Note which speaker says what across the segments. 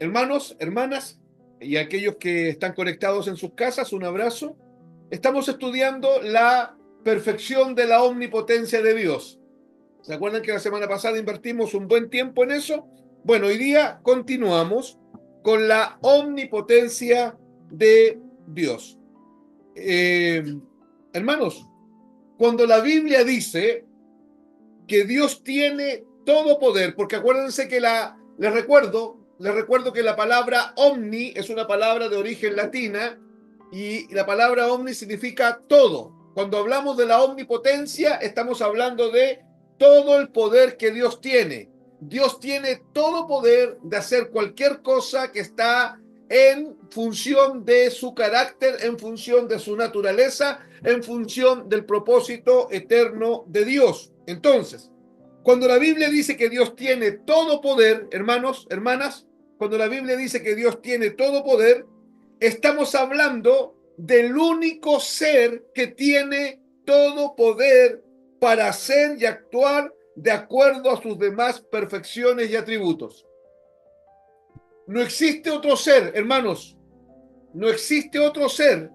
Speaker 1: Hermanos, hermanas, y aquellos que están conectados en sus casas, un abrazo. Estamos estudiando la perfección de la omnipotencia de Dios. ¿Se acuerdan que la semana pasada invertimos un buen tiempo en eso? Bueno, hoy día continuamos con la omnipotencia de Dios. Eh, Hermanos, cuando la Biblia dice que Dios tiene todo poder, porque acuérdense que les recuerdo que la palabra omni es una palabra de origen latina y la palabra omni significa todo. Cuando hablamos de la omnipotencia, estamos hablando de todo el poder que Dios tiene. Dios tiene todo poder de hacer cualquier cosa que está en función de su carácter, en función de su naturaleza, en función del propósito eterno de Dios. Entonces, cuando la Biblia dice que Dios tiene todo poder, hermanos, hermanas, cuando la Biblia dice que Dios tiene todo poder, estamos hablando del único ser que tiene todo poder para hacer y actuar de acuerdo a sus demás perfecciones y atributos. No existe otro ser, hermanos, no existe otro ser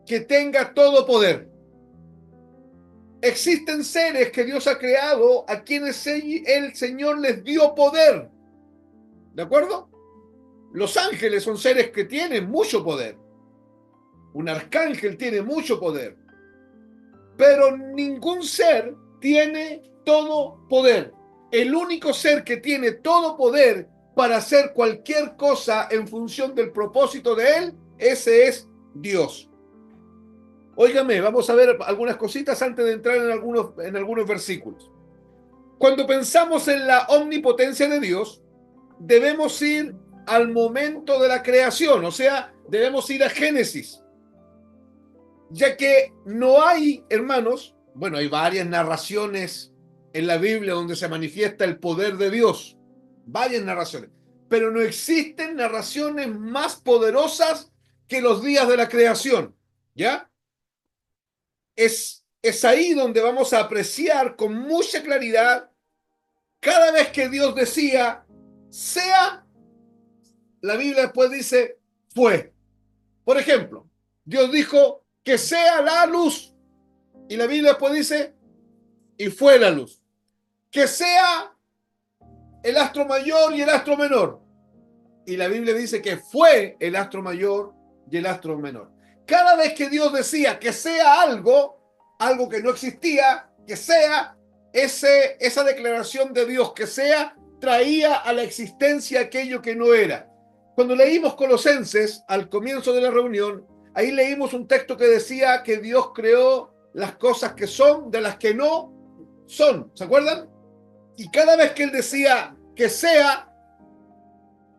Speaker 1: que tenga todo poder. Existen seres que Dios ha creado a quienes el Señor les dio poder. ¿De acuerdo? Los ángeles son seres que tienen mucho poder. Un arcángel tiene mucho poder. Pero ningún ser tiene todo poder. El único ser que tiene todo poder para hacer cualquier cosa en función del propósito de él, ese es Dios. Óigame, vamos a ver algunas cositas antes de entrar en algunos versículos. Cuando pensamos en la omnipotencia de Dios, debemos ir al momento de la creación, o sea, debemos ir a Génesis, ya que no hay, hermanos, bueno, hay varias narraciones en la Biblia donde se manifiesta el poder de Dios, varias narraciones, pero no existen narraciones más poderosas que los días de la creación, ¿ya? Es ahí donde vamos a apreciar con mucha claridad cada vez que Dios decía, sea, la Biblia después dice, fue. Por ejemplo, Dios dijo que sea la luz. Y la Biblia después dice, y fue la luz. Que sea el astro mayor y el astro menor. Y la Biblia dice que fue el astro mayor y el astro menor. Cada vez que Dios decía que sea algo, algo que no existía, que sea, esa declaración de Dios que sea, traía a la existencia aquello que no era. Cuando leímos Colosenses al comienzo de la reunión, ahí leímos un texto que decía que Dios creó las cosas que son de las que no son. ¿Se acuerdan? Y cada vez que él decía que sea,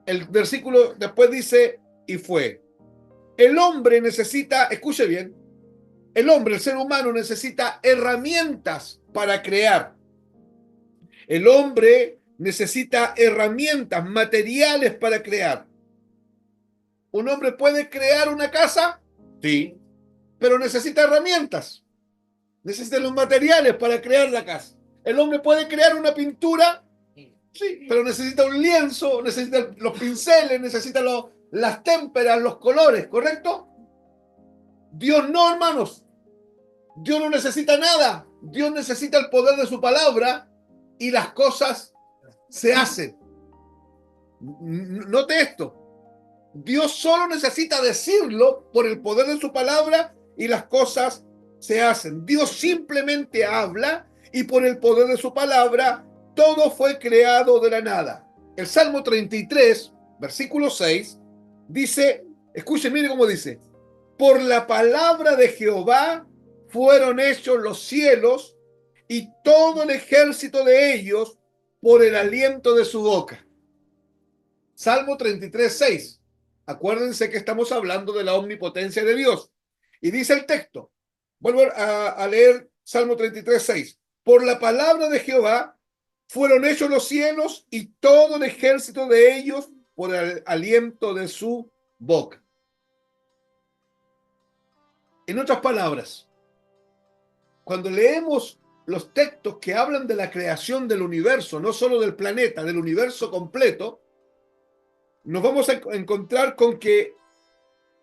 Speaker 1: el versículo después dice, y fue. El hombre necesita, escuche bien, el hombre, el ser humano necesita herramientas para crear. El hombre necesita herramientas, materiales para crear. ¿Un hombre puede crear una casa? Sí, pero necesita herramientas. Necesita los materiales para crear la casa. ¿El hombre puede crear una pintura? Sí, pero necesita un lienzo, necesita los pinceles, necesita las témperas, los colores, ¿correcto? Dios no, hermanos. Dios no necesita nada. Dios necesita el poder de su palabra y las cosas se hacen. Note esto. Dios solo necesita decirlo por el poder de su palabra y las cosas se hacen. Dios simplemente habla y por el poder de su palabra todo fue creado de la nada. El Salmo 33, versículo 6, dice, escuchen, mire cómo dice, por la palabra de Jehová fueron hechos los cielos y todo el ejército de ellos por el aliento de su boca. Salmo 33, 6. Acuérdense que estamos hablando de la omnipotencia de Dios. Y dice el texto, vuelvo a leer Salmo 33, 6. Por la palabra de Jehová fueron hechos los cielos y todo el ejército de ellos por el aliento de su boca. En otras palabras, cuando leemos los textos que hablan de la creación del universo, no solo del planeta, del universo completo, nos vamos a encontrar con que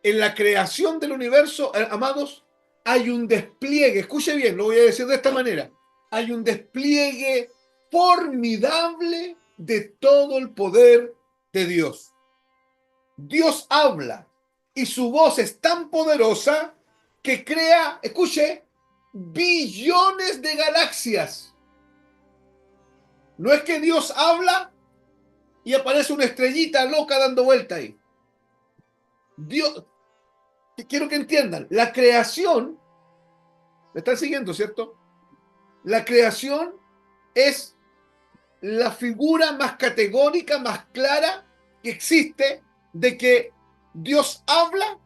Speaker 1: en la creación del universo, amados, hay un despliegue, escuche bien, lo voy a decir de esta manera, hay un despliegue formidable de todo el poder de Dios. Dios habla y su voz es tan poderosa que crea, escuche, billones de galaxias. No es que Dios habla y aparece una estrellita loca dando vuelta ahí. Dios, quiero que entiendan, la creación, ¿me están siguiendo, cierto? La creación es la figura más categórica, más clara que existe de que Dios habla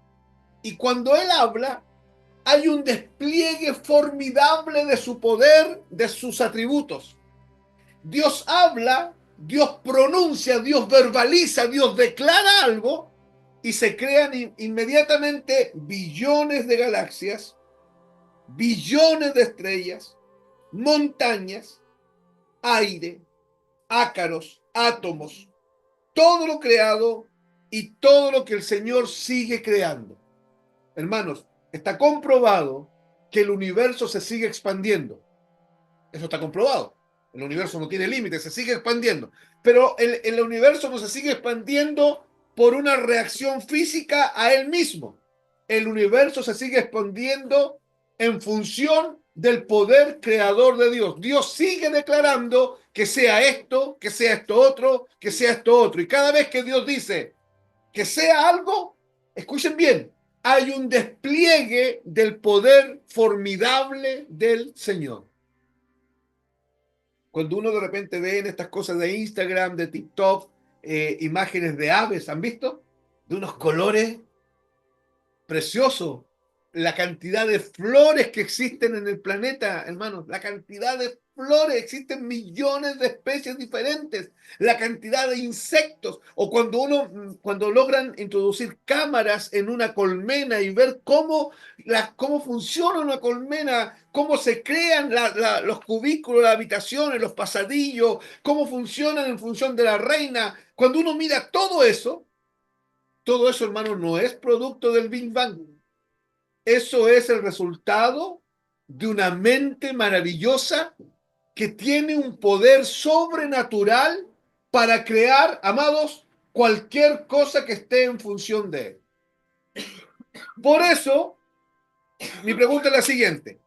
Speaker 1: y cuando Él habla hay un despliegue formidable de su poder, de sus atributos. Dios habla, Dios pronuncia, Dios verbaliza, Dios declara algo y se crean inmediatamente billones de galaxias, billones de estrellas, montañas, aire, ácaros, átomos, todo lo creado y todo lo que el Señor sigue creando. Hermanos, está comprobado que el universo se sigue expandiendo. Eso está comprobado. El universo no tiene límites, se sigue expandiendo. Pero el universo no se sigue expandiendo por una reacción física a él mismo. El universo se sigue expandiendo en función del poder creador de Dios. Dios sigue declarando que sea esto, que sea esto otro, que sea esto otro. Y cada vez que Dios dice que sea algo, escuchen bien, hay un despliegue del poder formidable del Señor. Cuando uno de repente ve en estas cosas de Instagram, de TikTok, imágenes de aves, ¿han visto? De unos colores preciosos. La cantidad de flores que existen en el planeta, hermanos, la cantidad de flores, existen millones de especies diferentes, la cantidad de insectos, o cuando logran introducir cámaras en una colmena y ver cómo funciona una colmena, cómo se crean los cubículos, las habitaciones, los pasadillos, cómo funcionan en función de la reina. Cuando uno mira todo eso, hermano, no es producto del Big Bang. Eso es el resultado de una mente maravillosa que tiene un poder sobrenatural para crear, amados, cualquier cosa que esté en función de él. Por eso, mi pregunta es la siguiente.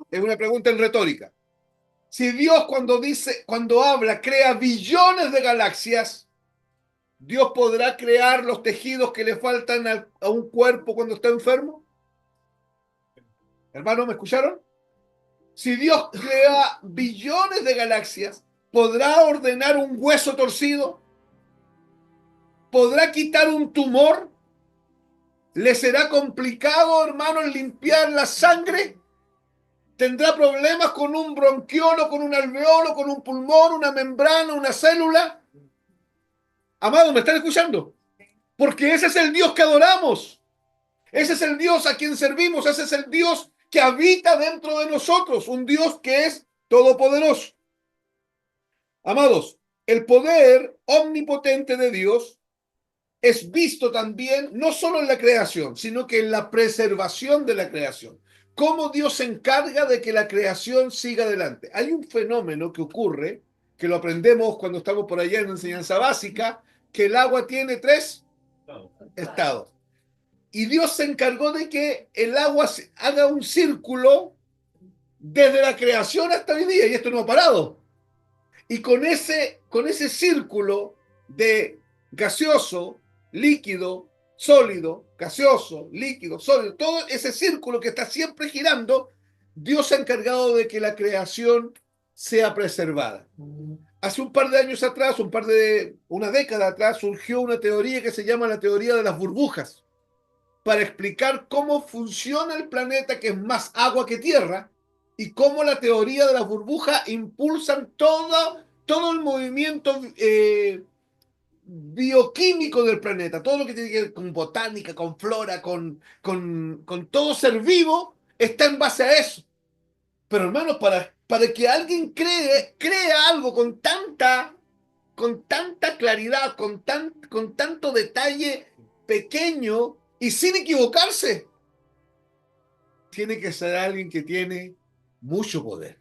Speaker 1: Es una pregunta en retórica. Si Dios cuando habla, crea billones de galaxias, ¿Dios podrá crear los tejidos que le faltan a un cuerpo cuando está enfermo? Hermano, ¿me escucharon? Si Dios crea billones de galaxias, ¿podrá ordenar un hueso torcido? ¿Podrá quitar un tumor? ¿Le será complicado, hermano, limpiar la sangre? ¿Tendrá problemas con un bronquiolo, con un alveolo, con un pulmón, una membrana, una célula? Amado, ¿me están escuchando? Porque ese es el Dios que adoramos. Ese es el Dios a quien servimos. Ese es el Dios que habita dentro de nosotros. Un Dios que es todopoderoso. Amados, el poder omnipotente de Dios es visto también no solo en la creación, sino que en la preservación de la creación. Cómo Dios se encarga de que la creación siga adelante. Hay un fenómeno que ocurre, que lo aprendemos cuando estamos por allá en enseñanza básica, que el agua tiene tres estados. Y Dios se encargó de que el agua haga un círculo desde la creación hasta hoy día, y esto no ha parado. Y con ese círculo de gaseoso, líquido, sólido, gaseoso, líquido, sólido, todo ese círculo que está siempre girando, Dios se ha encargado de que la creación sea preservada. Hace un par de años atrás, una década atrás, surgió una teoría que se llama la teoría de las burbujas, para explicar cómo funciona el planeta, que es más agua que tierra, y cómo la teoría de las burbujas impulsan todo el movimiento bioquímico del planeta, todo lo que tiene que ver con botánica, con flora, con todo ser vivo, está en base a eso. Pero hermanos, para que alguien crea algo con tanta con tanta claridad, con tanto detalle pequeño y sin equivocarse. Tiene que ser alguien que tiene mucho poder.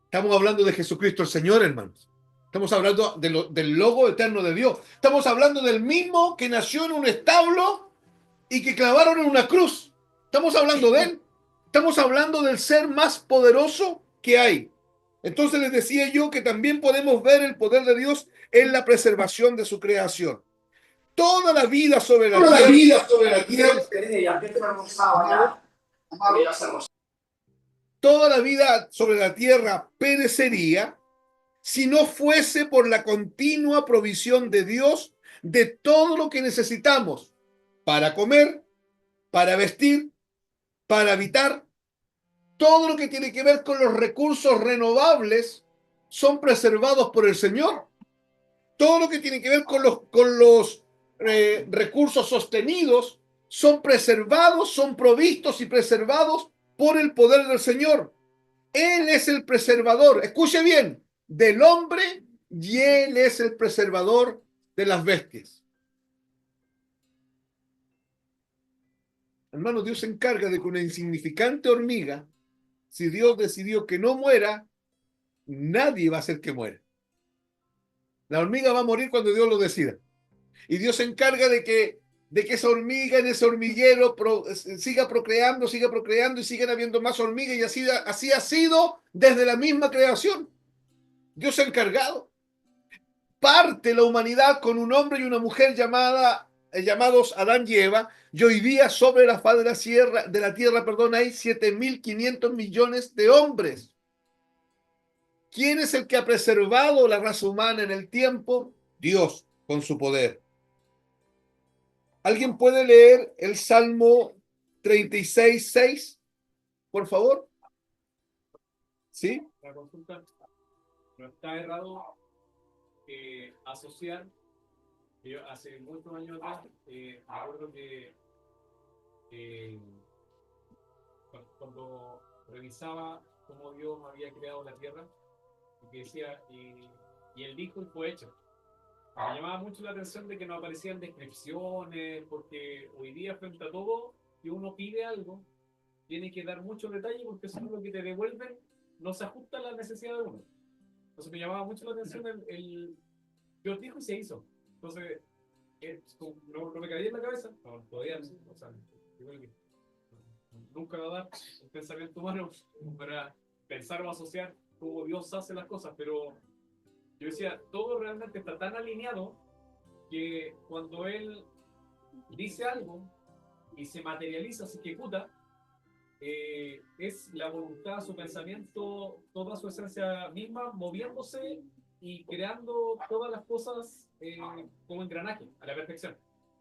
Speaker 1: Estamos hablando de Jesucristo el Señor, hermanos. Estamos hablando del Logo eterno de Dios. Estamos hablando del mismo que nació en un establo y que clavaron en una cruz. Estamos hablando de él. Estamos hablando del ser más poderoso que hay. Entonces les decía yo que también podemos ver el poder de Dios en la preservación de su creación. Toda la vida sobre la tierra, toda la vida sobre la tierra perecería si no fuese por la continua provisión de Dios de todo lo que necesitamos para comer, para vestir, para habitar. Todo lo que tiene que ver con los recursos renovables son preservados por el Señor. Todo lo que tiene que ver con los recursos sostenidos son preservados, son provistos y preservados por el poder del Señor. Él es el preservador, escuche bien, del hombre, y Él es el preservador de las bestias. Hermano, Dios se encarga de que una insignificante hormiga, si Dios decidió que no muera, nadie va a hacer que muera. La hormiga va a morir cuando Dios lo decida. Y Dios se encarga de que esa hormiga en ese hormiguero siga procreando y sigan habiendo más hormigas, y así ha sido desde la misma creación. Dios se ha encargado. Parte la humanidad con un hombre y una mujer llamados Adán y Eva, y hoy día sobre la faz de la tierra, hay 7.500 millones de hombres. ¿Quién es el que ha preservado la raza humana en el tiempo? Dios, con su poder. ¿Alguien puede leer el Salmo 36:6, por favor? ¿Sí?
Speaker 2: La consulta, no está errado asociar. Yo hace muchos años atrás, me acuerdo que cuando revisaba cómo Dios había creado la tierra, y que decía, y él dijo y fue hecho. Me llamaba mucho la atención de que no aparecían descripciones, porque hoy día, frente a todo, que uno pide algo, tiene que dar mucho detalle, porque si no, lo que te devuelven no se ajusta a la necesidad de uno. Entonces me llamaba mucho la atención Dios dijo y se hizo. Entonces, no me caía en la cabeza, no, todavía no, o sea, nunca va a dar un pensamiento humano para pensar o asociar cómo Dios hace las cosas, pero yo decía, todo realmente está tan alineado que cuando Él dice algo y se materializa, se ejecuta, es la voluntad, su pensamiento, toda su esencia misma moviéndose y creando todas las cosas como engranaje, a la perfección.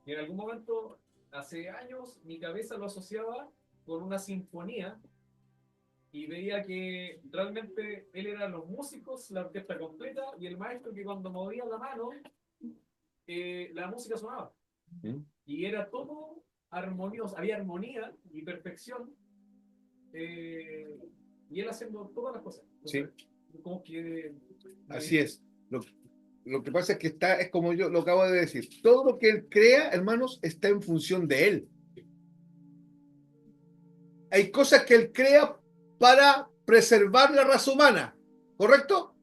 Speaker 2: Y en algún momento, hace años, mi cabeza lo asociaba con una sinfonía y veía que realmente él era los músicos, la orquesta completa, y el maestro que cuando movía la mano, la música sonaba. Y era todo armonioso, había armonía y perfección, y él haciendo todas las cosas. Entonces,
Speaker 1: Sí.
Speaker 2: Como que,
Speaker 1: Así es. Lo que pasa es que es como yo lo acabo de decir. Todo lo que él crea, hermanos, está en función de él. Hay cosas que él crea para preservar la raza humana, ¿correcto?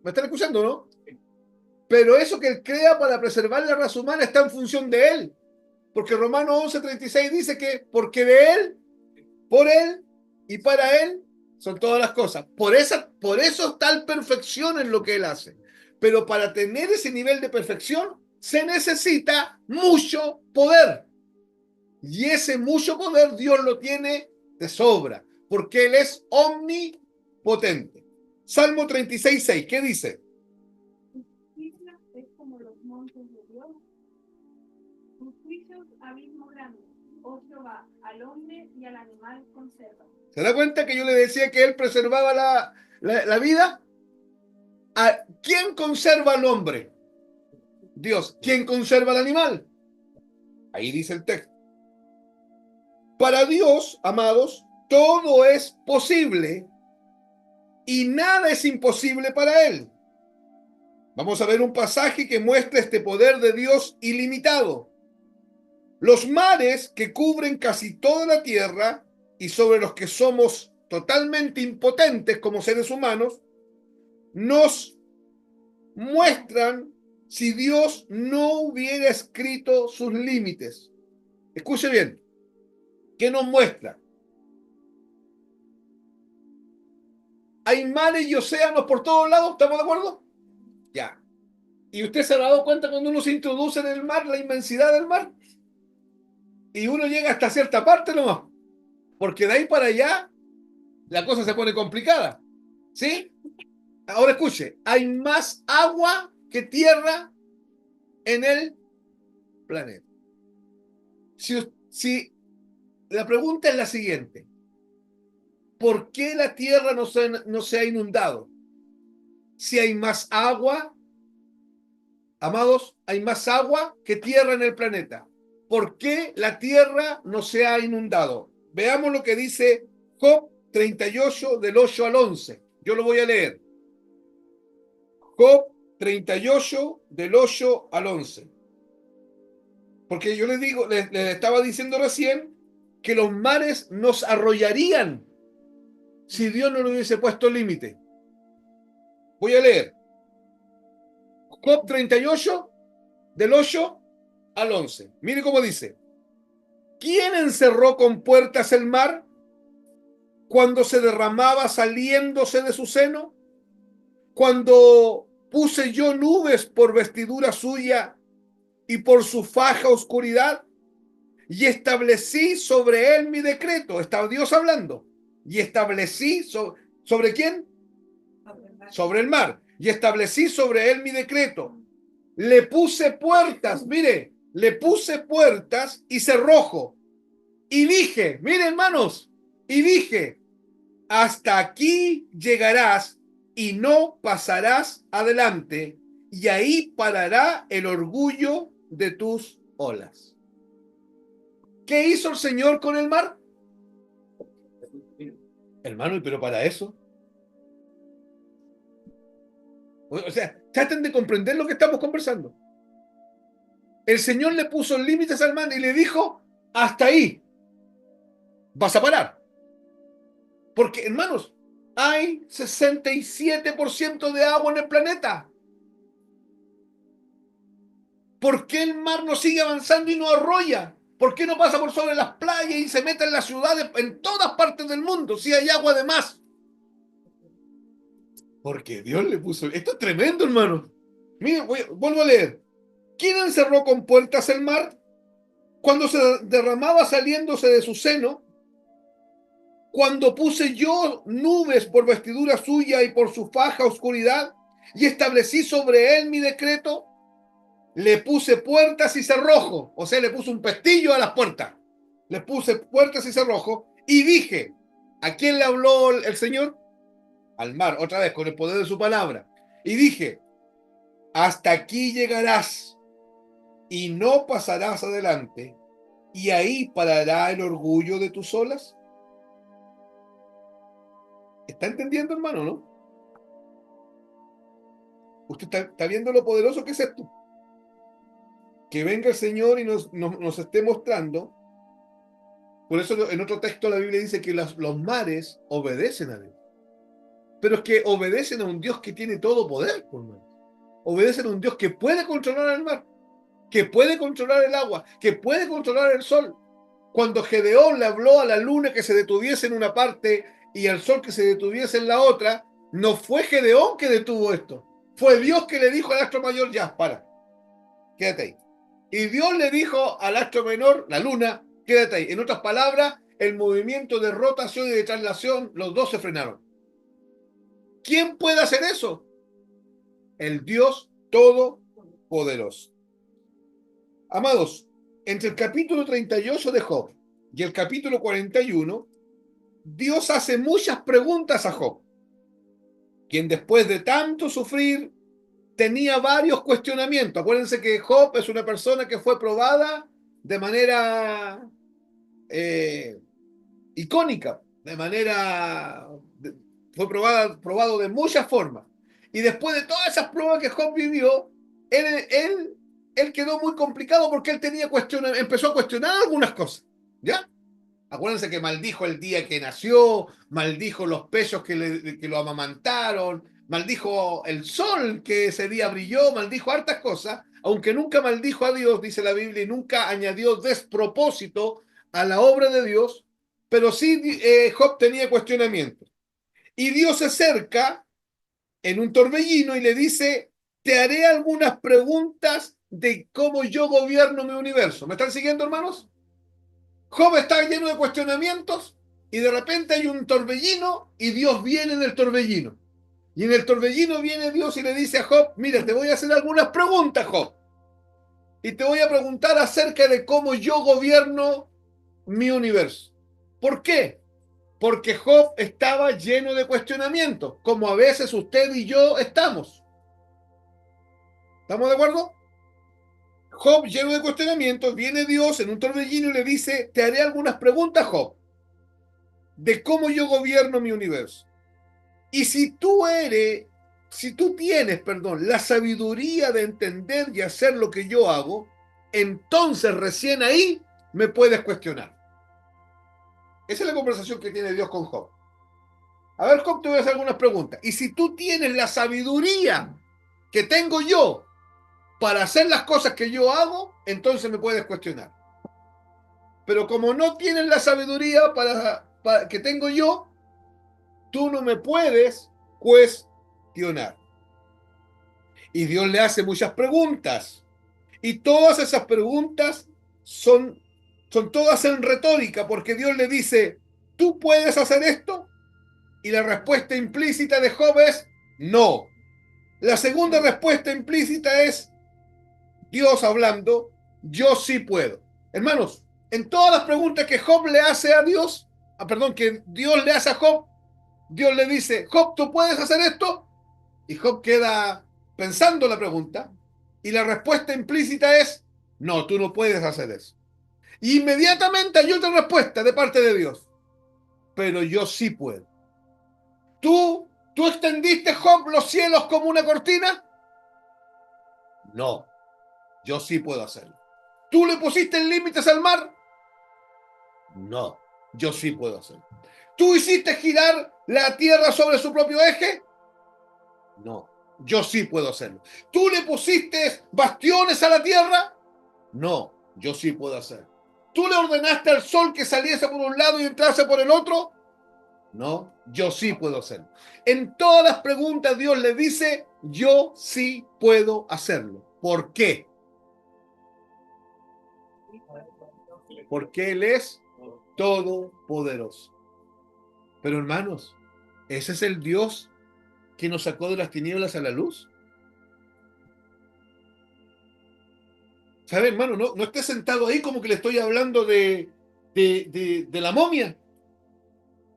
Speaker 1: ¿Me están escuchando, no? Pero eso que él crea para preservar la raza humana está en función de él. Porque Romanos 11:36 dice que porque de él, por él y para él son todas las cosas. Por eso tal perfección en lo que él hace. Pero para tener ese nivel de perfección se necesita mucho poder. Y ese mucho poder Dios lo tiene de sobra, porque Él es omnipotente. Salmo 36:6, ¿qué dice?
Speaker 3: Justicia es como los montes de Dios, tus juicios abismo grande, oh Jehová, al hombre y al animal conserva.
Speaker 1: ¿Se da cuenta que yo le decía que Él preservaba la vida? ¿A quién conserva al hombre? Dios. ¿Quién conserva al animal? Ahí dice el texto. Para Dios, amados, todo es posible y nada es imposible para Él. Vamos a ver un pasaje que muestra este poder de Dios ilimitado. Los mares que cubren casi toda la tierra y sobre los que somos totalmente impotentes como seres humanos, nos muestran si Dios no hubiera escrito sus límites. Escuche bien, ¿qué nos muestra? Hay mares y océanos por todos lados, ¿estamos de acuerdo? Ya. ¿Y usted se ha dado cuenta cuando uno se introduce en el mar, la inmensidad del mar? Y uno llega hasta cierta parte nomás, porque de ahí para allá la cosa se pone complicada. ¿Sí? Ahora escuche, hay más agua que tierra en el planeta. Si la pregunta es la siguiente, ¿por qué la tierra no se ha inundado? Si hay más agua, amados, hay más agua que tierra en el planeta. ¿Por qué la tierra no se ha inundado? Veamos lo que dice Job 38 del 8 al 11. Yo lo voy a leer. Job 38 del 8 al 11. Porque yo les digo, les estaba diciendo recién que los mares nos arrollarían si Dios no le hubiese puesto límite. Voy a leer. Job 38 del 8 al 11. Mire cómo dice. ¿Quién encerró con puertas el mar cuando se derramaba saliéndose de su seno? Cuando puse yo nubes por vestidura suya y por su faja oscuridad, y establecí sobre él mi decreto. Está Dios hablando. Y establecí ¿sobre quién? Sobre el mar. Y establecí sobre él mi decreto. Le puse puertas, mire, le puse puertas y cerrojo. Y dije, mire hermanos, y dije, hasta aquí llegarás y no pasarás adelante, y ahí parará el orgullo de tus olas. ¿Qué hizo el Señor con el mar? Hermano, pero para eso. O sea, traten de comprender lo que estamos conversando. El Señor le puso límites al mar y le dijo, hasta ahí vas a parar. Porque, hermanos, hay 67% de agua en el planeta. ¿Por qué el mar no sigue avanzando y no arrolla? ¿Por qué no pasa por sobre las playas y se mete en las ciudades en todas partes del mundo si hay agua de más? Porque Dios le puso... Esto es tremendo, hermano. Miren, vuelvo a leer. ¿Quién encerró con puertas el mar? Cuando se derramaba saliéndose de su seno, cuando puse yo nubes por vestidura suya y por su faja oscuridad, y establecí sobre él mi decreto, le puse puertas y cerrojo, o sea, le puse un pestillo a las puertas, le puse puertas y cerrojo, y dije, ¿a quién le habló el Señor? Al mar, otra vez, con el poder de su palabra, y dije, hasta aquí llegarás, y no pasarás adelante, y ahí parará el orgullo de tus olas. ¿Está entendiendo, hermano, no? Usted está viendo lo poderoso que es esto. Que venga el Señor y nos esté mostrando. Por eso en otro texto la Biblia dice que los mares obedecen a Dios. Pero es que obedecen a un Dios que tiene todo poder, hermano. Obedecen a un Dios que puede controlar el mar, que puede controlar el agua, que puede controlar el sol. Cuando Gedeón le habló a la luna que se detuviese en una parte y al sol que se detuviese en la otra, no fue Gedeón que detuvo esto. Fue Dios que le dijo al astro mayor, ya, para, quédate ahí. Y Dios le dijo al astro menor, la luna, quédate ahí. En otras palabras, el movimiento de rotación y de traslación, los dos se frenaron. ¿Quién puede hacer eso? El Dios Todopoderoso. Amados, entre el capítulo 38 de Job y el capítulo 41, Dios hace muchas preguntas a Job, quien después de tanto sufrir tenía varios cuestionamientos. Acuérdense que Job es una persona que fue probada de manera icónica, fue probado de muchas formas. Y después de todas esas pruebas que Job vivió, él quedó muy complicado porque él empezó a cuestionar algunas cosas. ¿Ya? Acuérdense que maldijo el día que nació, maldijo los pechos que lo amamantaron, maldijo el sol que ese día brilló, maldijo hartas cosas, aunque nunca maldijo a Dios, dice la Biblia, y nunca añadió despropósito a la obra de Dios, pero sí Job tenía cuestionamientos. Y Dios se acerca en un torbellino y le dice, te haré algunas preguntas de cómo yo gobierno mi universo. ¿Me están siguiendo, hermanos? Job está lleno de cuestionamientos y de repente hay un torbellino y Dios viene en el torbellino. Y en el torbellino viene Dios y le dice a Job, mira, te voy a hacer algunas preguntas, Job. Y te voy a preguntar acerca de cómo yo gobierno mi universo. ¿Por qué? Porque Job estaba lleno de cuestionamientos, como a veces usted y yo estamos. ¿Estamos de acuerdo? Job lleno de cuestionamientos, viene Dios en un torbellino y le dice, te haré algunas preguntas, Job, de cómo yo gobierno mi universo. Y si tú tienes, perdón, la sabiduría de entender y hacer lo que yo hago, entonces recién ahí me puedes cuestionar. Esa es la conversación que tiene Dios con Job. A ver, Job, te voy a hacer algunas preguntas. Y si tú tienes la sabiduría que tengo yo para hacer las cosas que yo hago, entonces me puedes cuestionar. Pero como no tienes la sabiduría para que tengo yo, tú no me puedes cuestionar. Y Dios le hace muchas preguntas. Y todas esas preguntas son todas en retórica, porque Dios le dice, ¿tú puedes hacer esto? Y la respuesta implícita de Job es no. La segunda respuesta implícita es Dios hablando, yo sí puedo. Hermanos, en todas las preguntas que Job le hace a Dios, que Dios le hace a Job, Dios le dice, Job, ¿tú puedes hacer esto? Y Job queda pensando la pregunta y la respuesta implícita es, no, tú no puedes hacer eso. Y inmediatamente hay otra respuesta de parte de Dios, pero yo sí puedo. ¿Tú extendiste, Job, los cielos como una cortina? No, yo sí puedo hacerlo. ¿Tú le pusiste límites al mar? No, yo sí puedo hacerlo. ¿Tú hiciste girar la tierra sobre su propio eje? No, yo sí puedo hacerlo. ¿Tú le pusiste bastiones a la tierra? No, yo sí puedo hacerlo. ¿Tú le ordenaste al sol que saliese por un lado y entrase por el otro? No, yo sí puedo hacerlo. En todas las preguntas Dios le dice, yo sí puedo hacerlo. ¿Por qué? Porque Él es todopoderoso. Pero hermanos, ese es el Dios que nos sacó de las tinieblas a la luz. ¿Sabe, hermano? No esté sentado ahí como que le estoy hablando de la momia,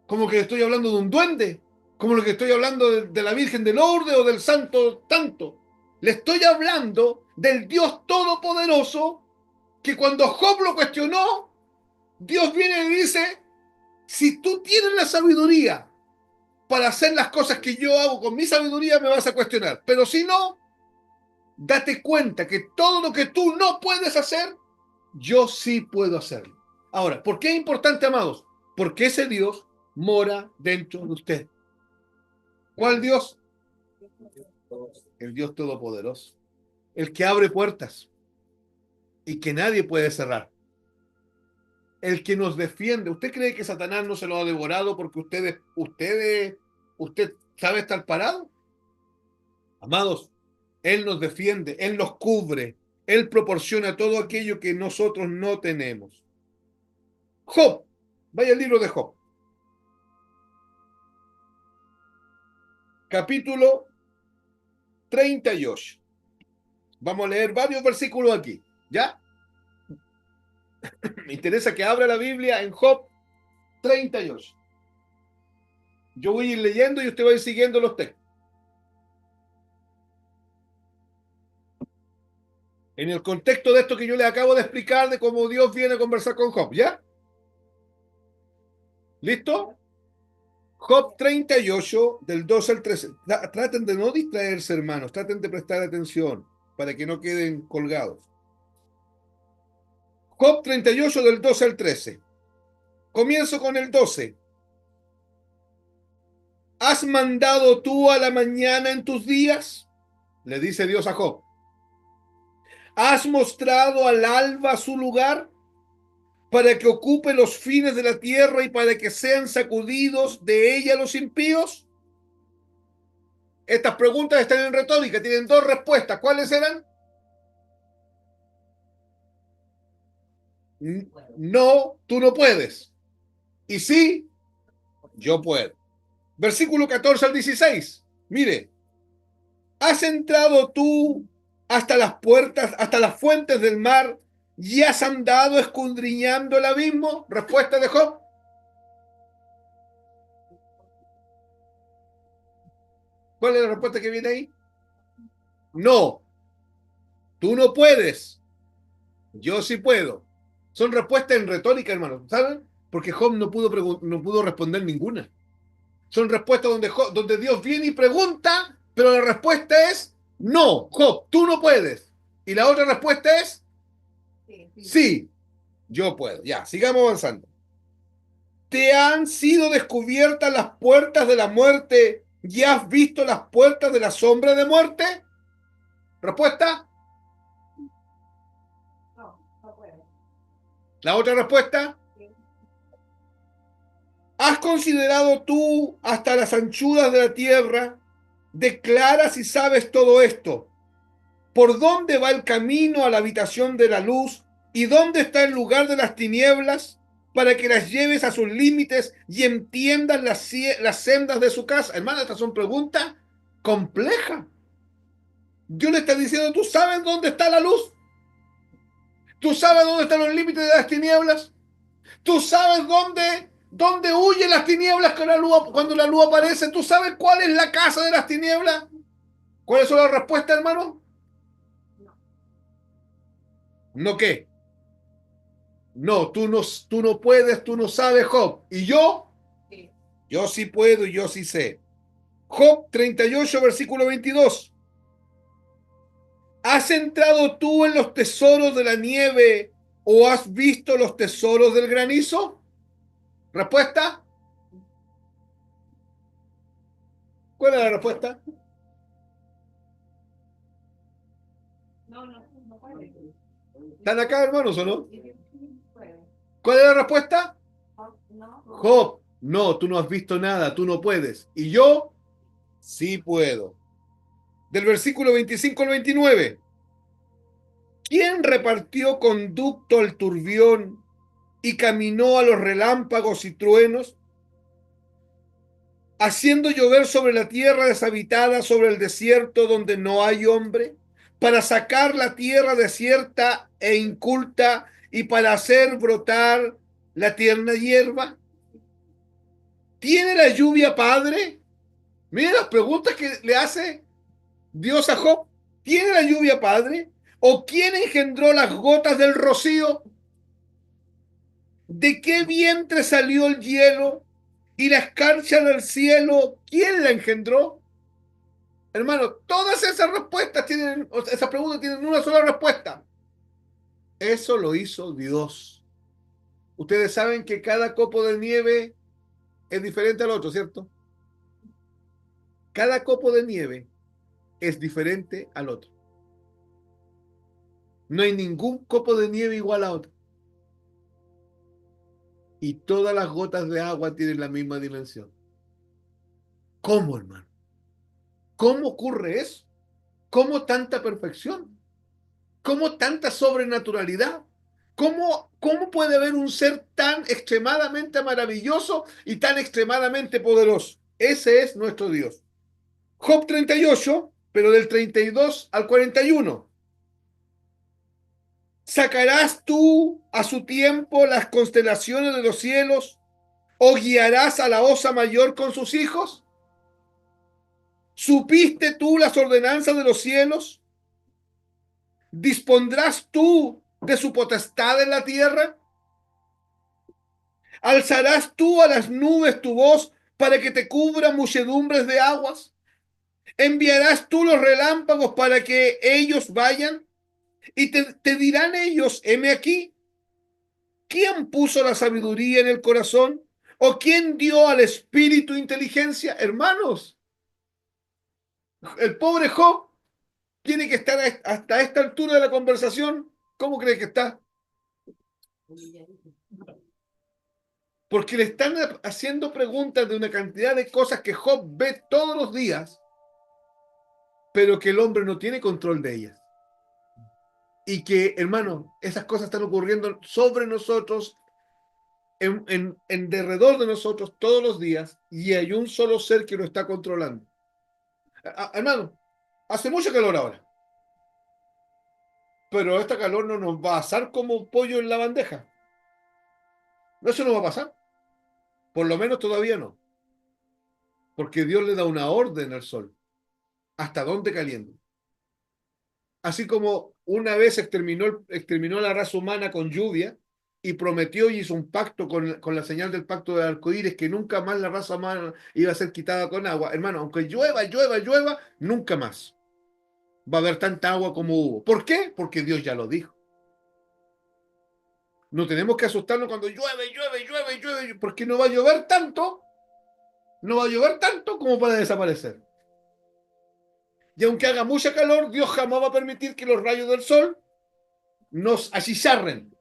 Speaker 1: como que le estoy hablando de un duende, como lo que estoy hablando de la Virgen de Lourdes o del Santo Tanto. Le estoy hablando del Dios Todopoderoso que cuando Job lo cuestionó, Dios viene y dice, si tú tienes la sabiduría para hacer las cosas que yo hago con mi sabiduría, me vas a cuestionar. Pero si no, date cuenta que todo lo que tú no puedes hacer, yo sí puedo hacerlo. Ahora, ¿por qué es importante, amados? Porque ese Dios mora dentro de usted. ¿Cuál Dios? El Dios Todopoderoso. El que abre puertas y que nadie puede cerrar. El que nos defiende. ¿Usted cree que Satanás no se lo ha devorado porque usted sabe estar parado? Amados, Él nos defiende, Él nos cubre, Él proporciona todo aquello que nosotros no tenemos. Job, vaya al libro de Job. Capítulo 38. Vamos a leer varios versículos aquí, ¿ya? Me interesa que abra la Biblia en Job 38. Yo voy a ir leyendo y usted va a ir siguiendo los textos. En el contexto de esto que yo le acabo de explicar de cómo Dios viene a conversar con Job, ¿ya? ¿Listo? Job 38, del 2 al 13. Traten de no distraerse, hermanos. Traten de prestar atención para que no queden colgados. Job 38, del 2 al 13. Comienzo con el 12. ¿Has mandado tú a la mañana en tus días? Le dice Dios a Job. ¿Has mostrado al alba su lugar para que ocupe los fines de la tierra y para que sean sacudidos de ella los impíos? Estas preguntas están en retórica, tienen dos respuestas. ¿Cuáles eran? No, tú no puedes. Y sí, yo puedo. Versículo 14 al 16. Mire, ¿has entrado tú hasta las puertas, hasta las fuentes del mar y has andado escudriñando el abismo? Respuesta de Job. ¿Cuál es la respuesta que viene ahí? No, tú no puedes. Yo sí puedo. Son respuestas en retórica, hermano. ¿Saben? Porque Job no pudo responder ninguna. Son respuestas donde Dios viene y pregunta, pero la respuesta es no, Job, tú no puedes. Y la otra respuesta es sí, yo puedo. Ya, sigamos avanzando. ¿Te han sido descubiertas las puertas de la muerte y has visto las puertas de la sombra de muerte? Respuesta.
Speaker 3: No, no puede.
Speaker 1: La otra respuesta. ¿Has considerado tú hasta las anchuras de la tierra? Declara si sabes todo esto. ¿Por dónde va el camino a la habitación de la luz? ¿Y dónde está el lugar de las tinieblas? Para que las lleves a sus límites y entiendas las sendas de su casa. Hermano, estas son preguntas complejas. Dios le está diciendo, ¿tú sabes dónde está la luz? ¿Tú sabes dónde están los límites de las tinieblas? ¿Tú sabes dónde huyen las tinieblas cuando la luz aparece? ¿Tú sabes cuál es la casa de las tinieblas? ¿Cuáles son las respuestas, hermano? ¿No qué? No, tú no puedes, tú no sabes, Job. ¿Y yo?
Speaker 3: Sí.
Speaker 1: Yo sí puedo y yo sí sé. Job 38, versículo 22. ¿Has entrado tú en los tesoros de la nieve o has visto los tesoros del granizo? ¿Respuesta? ¿Cuál es la respuesta?
Speaker 3: No, no puede.
Speaker 1: ¿Están acá, hermanos, o no?
Speaker 3: Sí, puede.
Speaker 1: ¿Cuál es la respuesta?
Speaker 3: No.
Speaker 1: Job, no, tú no has visto nada, tú no puedes. Y yo sí puedo. Del versículo 25 al 29. ¿Quién repartió conducto al turbión y caminó a los relámpagos y truenos, haciendo llover sobre la tierra deshabitada, sobre el desierto donde no hay hombre, para sacar la tierra desierta e inculta y para hacer brotar la tierna hierba? ¿Tiene la lluvia padre? Mira las preguntas que le hace Dios a Job. ¿Tiene la lluvia padre? ¿O quién engendró las gotas del rocío? ¿De qué vientre salió el hielo? ¿Y la escarcha del cielo, quién la engendró? Hermano, todas esas respuestas tienen, o sea, esas preguntas tienen una sola respuesta. Eso lo hizo Dios. Ustedes saben que cada copo de nieve es diferente al otro, ¿cierto? Cada copo de nieve es diferente al otro. No hay ningún copo de nieve igual a otro. Y todas las gotas de agua tienen la misma dimensión. ¿Cómo, hermano? ¿Cómo ocurre eso? ¿Cómo tanta perfección? ¿Cómo tanta sobrenaturalidad? ¿Cómo puede haber un ser tan extremadamente maravilloso y tan extremadamente poderoso? Ese es nuestro Dios. Job 38, pero del 32 al 41. ¿Sacarás tú a su tiempo las constelaciones de los cielos o guiarás a la osa mayor con sus hijos? ¿Supiste tú las ordenanzas de los cielos? ¿Dispondrás tú de su potestad en la tierra? ¿Alzarás tú a las nubes tu voz para que te cubra muchedumbres de aguas? ¿Enviarás tú los relámpagos para que ellos vayan? Y te dirán ellos, heme aquí. ¿Quién puso la sabiduría en el corazón? ¿O quién dio al espíritu inteligencia? Hermanos, el pobre Job tiene que estar hasta esta altura de la conversación. ¿Cómo cree que está? Porque le están haciendo preguntas de una cantidad de cosas que Job ve todos los días, pero que el hombre no tiene control de ellas. Y que, hermano, esas cosas están ocurriendo sobre nosotros, en derredor de nosotros todos los días, y hay un solo ser que lo está controlando. Hermano, hace mucho calor ahora, pero este calor no nos va a asar como pollo en la bandeja. Eso no va a pasar. Por lo menos todavía no. Porque Dios le da una orden al sol. ¿Hasta dónde calienta? Así como una vez exterminó la raza humana con lluvia y prometió y hizo un pacto con la señal del pacto del arcoíris que nunca más la raza humana iba a ser quitada con agua. Hermano, aunque llueva, llueva, llueva, nunca más va a haber tanta agua como hubo. ¿Por qué? Porque Dios ya lo dijo. No tenemos que asustarnos cuando llueve, llueve, llueve, llueve, porque no va a llover tanto, no va a llover tanto como para desaparecer. Y aunque haga mucha calor, Dios jamás va a permitir que los rayos del sol nos achicharren.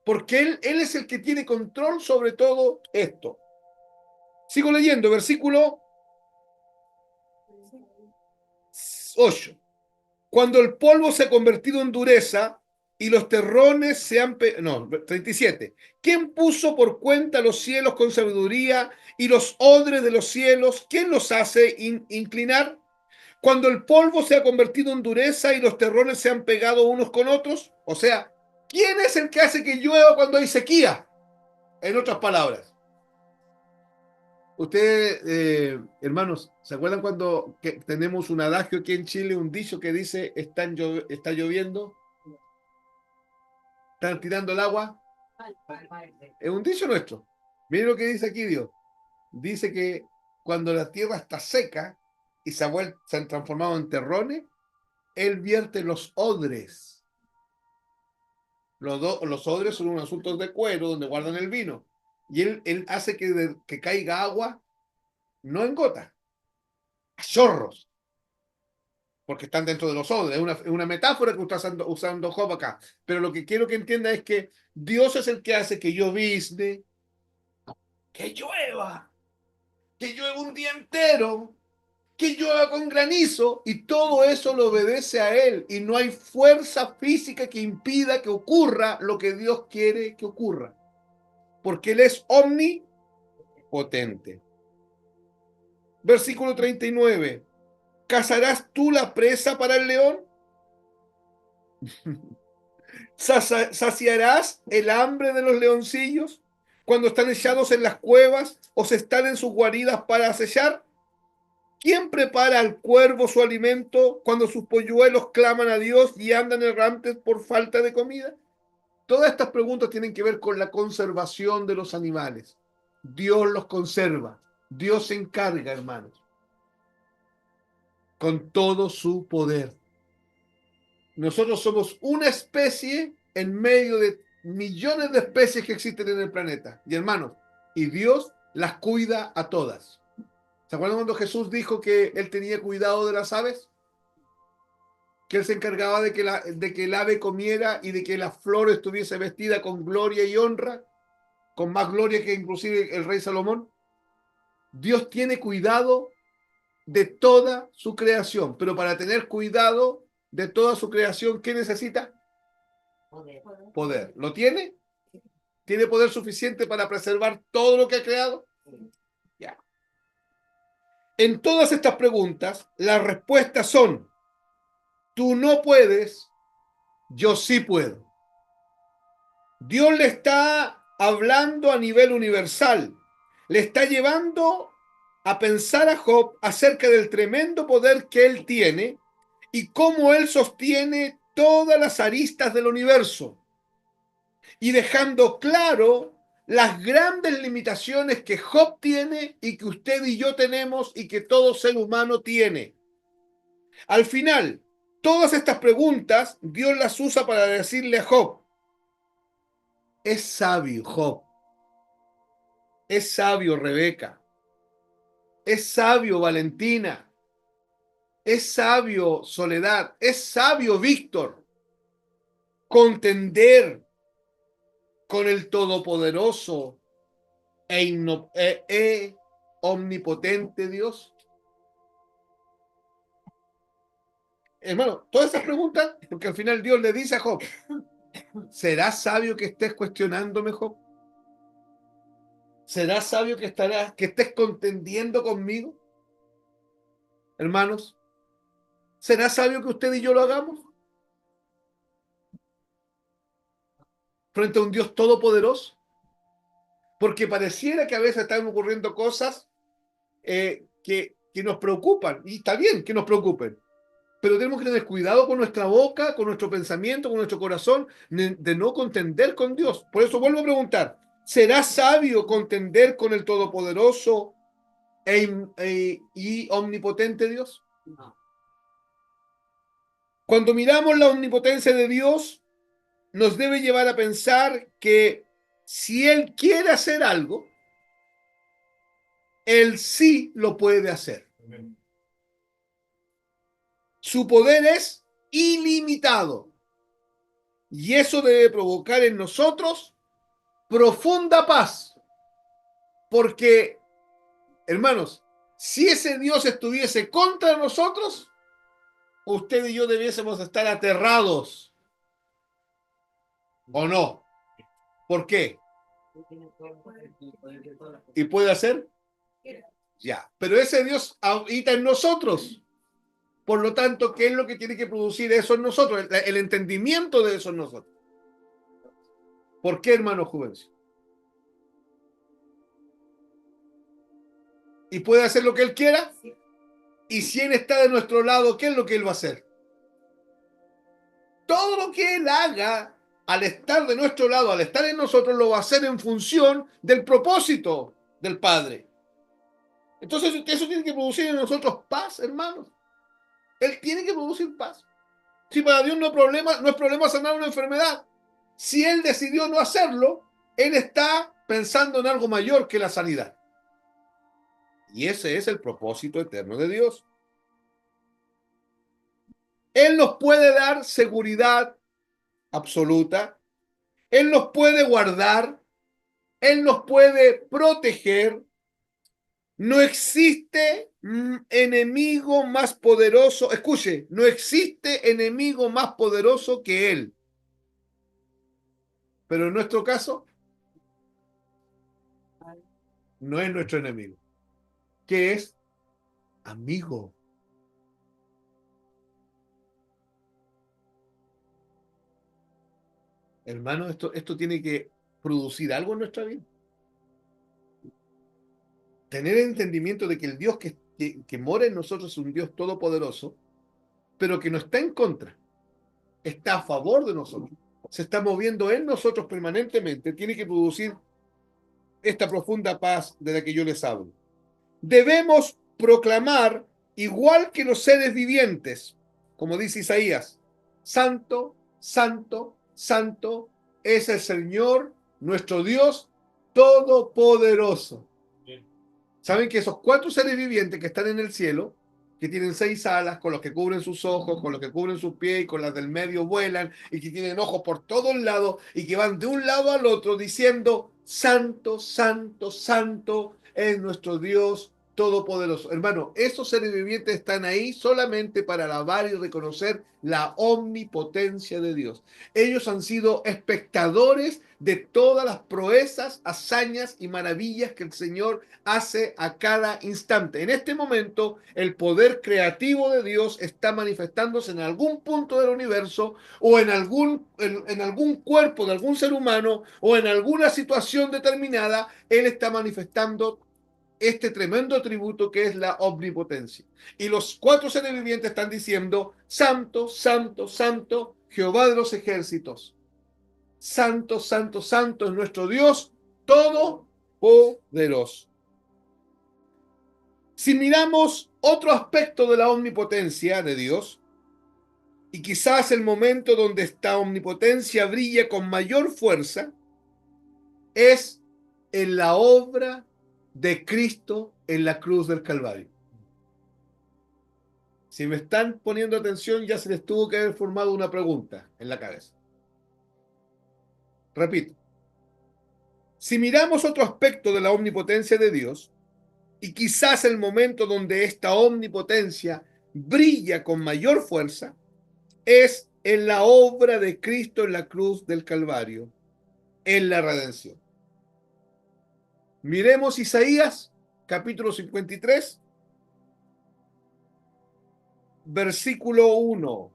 Speaker 1: Porque Él es el que tiene control sobre todo esto. Sigo leyendo, versículo 8. Cuando el polvo se ha convertido en dureza y los terrones se han... No, 37. ¿Quién puso por cuenta los cielos con sabiduría y los odres de los cielos? ¿Quién los hace inclinar? Cuando el polvo se ha convertido en dureza y los terrones se han pegado unos con otros. O sea, ¿quién es el que hace que llueva cuando hay sequía? En otras palabras. Ustedes, hermanos, ¿se acuerdan cuando tenemos un adagio aquí en Chile, un dicho que dice, está lloviendo? ¿Están tirando el agua? Es un dicho nuestro. Miren lo que dice aquí Dios. Dice que cuando la tierra está seca y se han transformado en terrones, Él vierte los odres. Los odres son unos asuntos de cuero donde guardan el vino. Y él hace que caiga agua, no en gotas, a chorros, porque están dentro de los odres. Es una metáfora que está usando Job acá. Pero lo que quiero que entienda es que Dios es el que hace que llovizne, que llueva un día entero, que llueva con granizo, y todo eso lo obedece a Él. Y no hay fuerza física que impida que ocurra lo que Dios quiere que ocurra. Porque Él es omnipotente. Versículo 39. ¿Cazarás tú la presa para el león? ¿Saciarás el hambre de los leoncillos cuando están echados en las cuevas o se están en sus guaridas para acechar? ¿Quién prepara al cuervo su alimento cuando sus polluelos claman a Dios y andan errantes por falta de comida? Todas estas preguntas tienen que ver con la conservación de los animales. Dios los conserva. Dios se encarga, hermanos, con todo su poder. Nosotros somos una especie en medio de millones de especies que existen en el planeta. Y hermanos, y Dios las cuida a todas. ¿Se acuerdan cuando Jesús dijo que Él tenía cuidado de las aves? Que Él se encargaba de que el ave comiera y de que la flor estuviese vestida con gloria y honra, con más gloria que inclusive el rey Salomón. Dios tiene cuidado de toda su creación, pero para tener cuidado de toda su creación, ¿qué necesita? Poder. ¿Lo tiene? ¿Tiene poder suficiente para preservar todo lo que ha creado? Ya. En todas estas preguntas, las respuestas son: tú no puedes, yo sí puedo. Dios le está hablando a nivel universal, le está llevando a pensar a Job acerca del tremendo poder que él tiene y cómo él sostiene todas las aristas del universo, y dejando claro las grandes limitaciones que Job tiene y que usted y yo tenemos y que todo ser humano tiene. Al final, todas estas preguntas Dios las usa para decirle a Job, es sabio Job, es sabio Rebeca, es sabio Valentina, es sabio Soledad, es sabio Víctor, contender con el Todopoderoso e omnipotente Dios. Hermano, todas esas preguntas, porque al final Dios le dice a Job, ¿será sabio que estés cuestionándome, Job? ¿Será sabio que estés contendiendo conmigo? Hermanos, ¿será sabio que usted y yo lo hagamos? Frente a un Dios todopoderoso. Porque pareciera que a veces están ocurriendo cosas que nos preocupan. Y está bien que nos preocupen. Pero tenemos que tener cuidado con nuestra boca, con nuestro pensamiento, con nuestro corazón, de no contender con Dios. Por eso vuelvo a preguntar, ¿será sabio contender con el todopoderoso y omnipotente Dios?
Speaker 2: No.
Speaker 1: Cuando miramos la omnipotencia de Dios, nos debe llevar a pensar que si Él quiere hacer algo, Él sí lo puede hacer.
Speaker 2: Amén.
Speaker 1: Su poder es ilimitado. Y eso debe provocar en nosotros profunda paz. Porque, hermanos, si ese Dios estuviese contra nosotros, usted y yo debiésemos estar aterrados. ¿O no? ¿Por qué? ¿Y puede hacer? Ya. Pero ese Dios habita en nosotros. Por lo tanto, ¿qué es lo que tiene que producir eso en nosotros? El entendimiento de eso en nosotros. ¿Por qué, hermano Juvencio? ¿Y puede hacer lo que Él quiera?
Speaker 3: Sí.
Speaker 1: Y si Él está de nuestro lado, ¿qué es lo que Él va a hacer? Todo lo que Él haga al estar de nuestro lado, al estar en nosotros, lo va a hacer en función del propósito del Padre. Entonces, eso tiene que producir en nosotros paz, hermanos. Él tiene que producir paz. Si para Dios no es problema sanar una enfermedad, si Él decidió no hacerlo, Él está pensando en algo mayor que la sanidad. Y ese es el propósito eterno de Dios. Él nos puede dar seguridad absoluta. Él nos puede guardar. Él nos puede proteger. No existe enemigo más poderoso. Escuche, no existe enemigo más poderoso que Él. Pero en nuestro caso, no es nuestro enemigo. ¿Qué es? Amigo. Hermano, esto tiene que producir algo en nuestra vida. Tener el entendimiento de que el Dios que mora en nosotros es un Dios todopoderoso, pero que no está en contra, está a favor de nosotros, se está moviendo en nosotros permanentemente, tiene que producir esta profunda paz de la que yo les hablo. Debemos proclamar, igual que los seres vivientes, como dice Isaías, santo, santo, santo es el Señor, nuestro Dios todopoderoso.
Speaker 2: Bien.
Speaker 1: ¿Saben que esos 4 seres vivientes que están en el cielo, que tienen 6 alas, con los que cubren sus ojos, con los que cubren sus pies y con las del medio vuelan, y que tienen ojos por todos lados, y que van de un lado al otro diciendo, santo, santo, santo es nuestro Dios todopoderoso? Hermano, esos seres vivientes están ahí solamente para alabar y reconocer la omnipotencia de Dios. Ellos han sido espectadores de todas las proezas, hazañas y maravillas que el Señor hace a cada instante. En este momento, el poder creativo de Dios está manifestándose en algún punto del universo o en algún cuerpo de algún ser humano o en alguna situación determinada. Él está manifestando este tremendo tributo que es la omnipotencia. Y los 4 seres vivientes están diciendo, santo, santo, santo, Jehová de los ejércitos. Santo, santo, santo es nuestro Dios todopoderoso. Si miramos otro aspecto de la omnipotencia de Dios, y quizás el momento donde esta omnipotencia brilla con mayor fuerza, es en la obra de Cristo en la cruz del Calvario. Si me están poniendo atención, ya se les tuvo que haber formado una pregunta en la cabeza. Repito, si miramos otro aspecto de la omnipotencia de Dios, y quizás el momento donde esta omnipotencia brilla con mayor fuerza, es en la obra de Cristo en la cruz del Calvario, en la redención. Miremos Isaías, capítulo 53, versículo 1.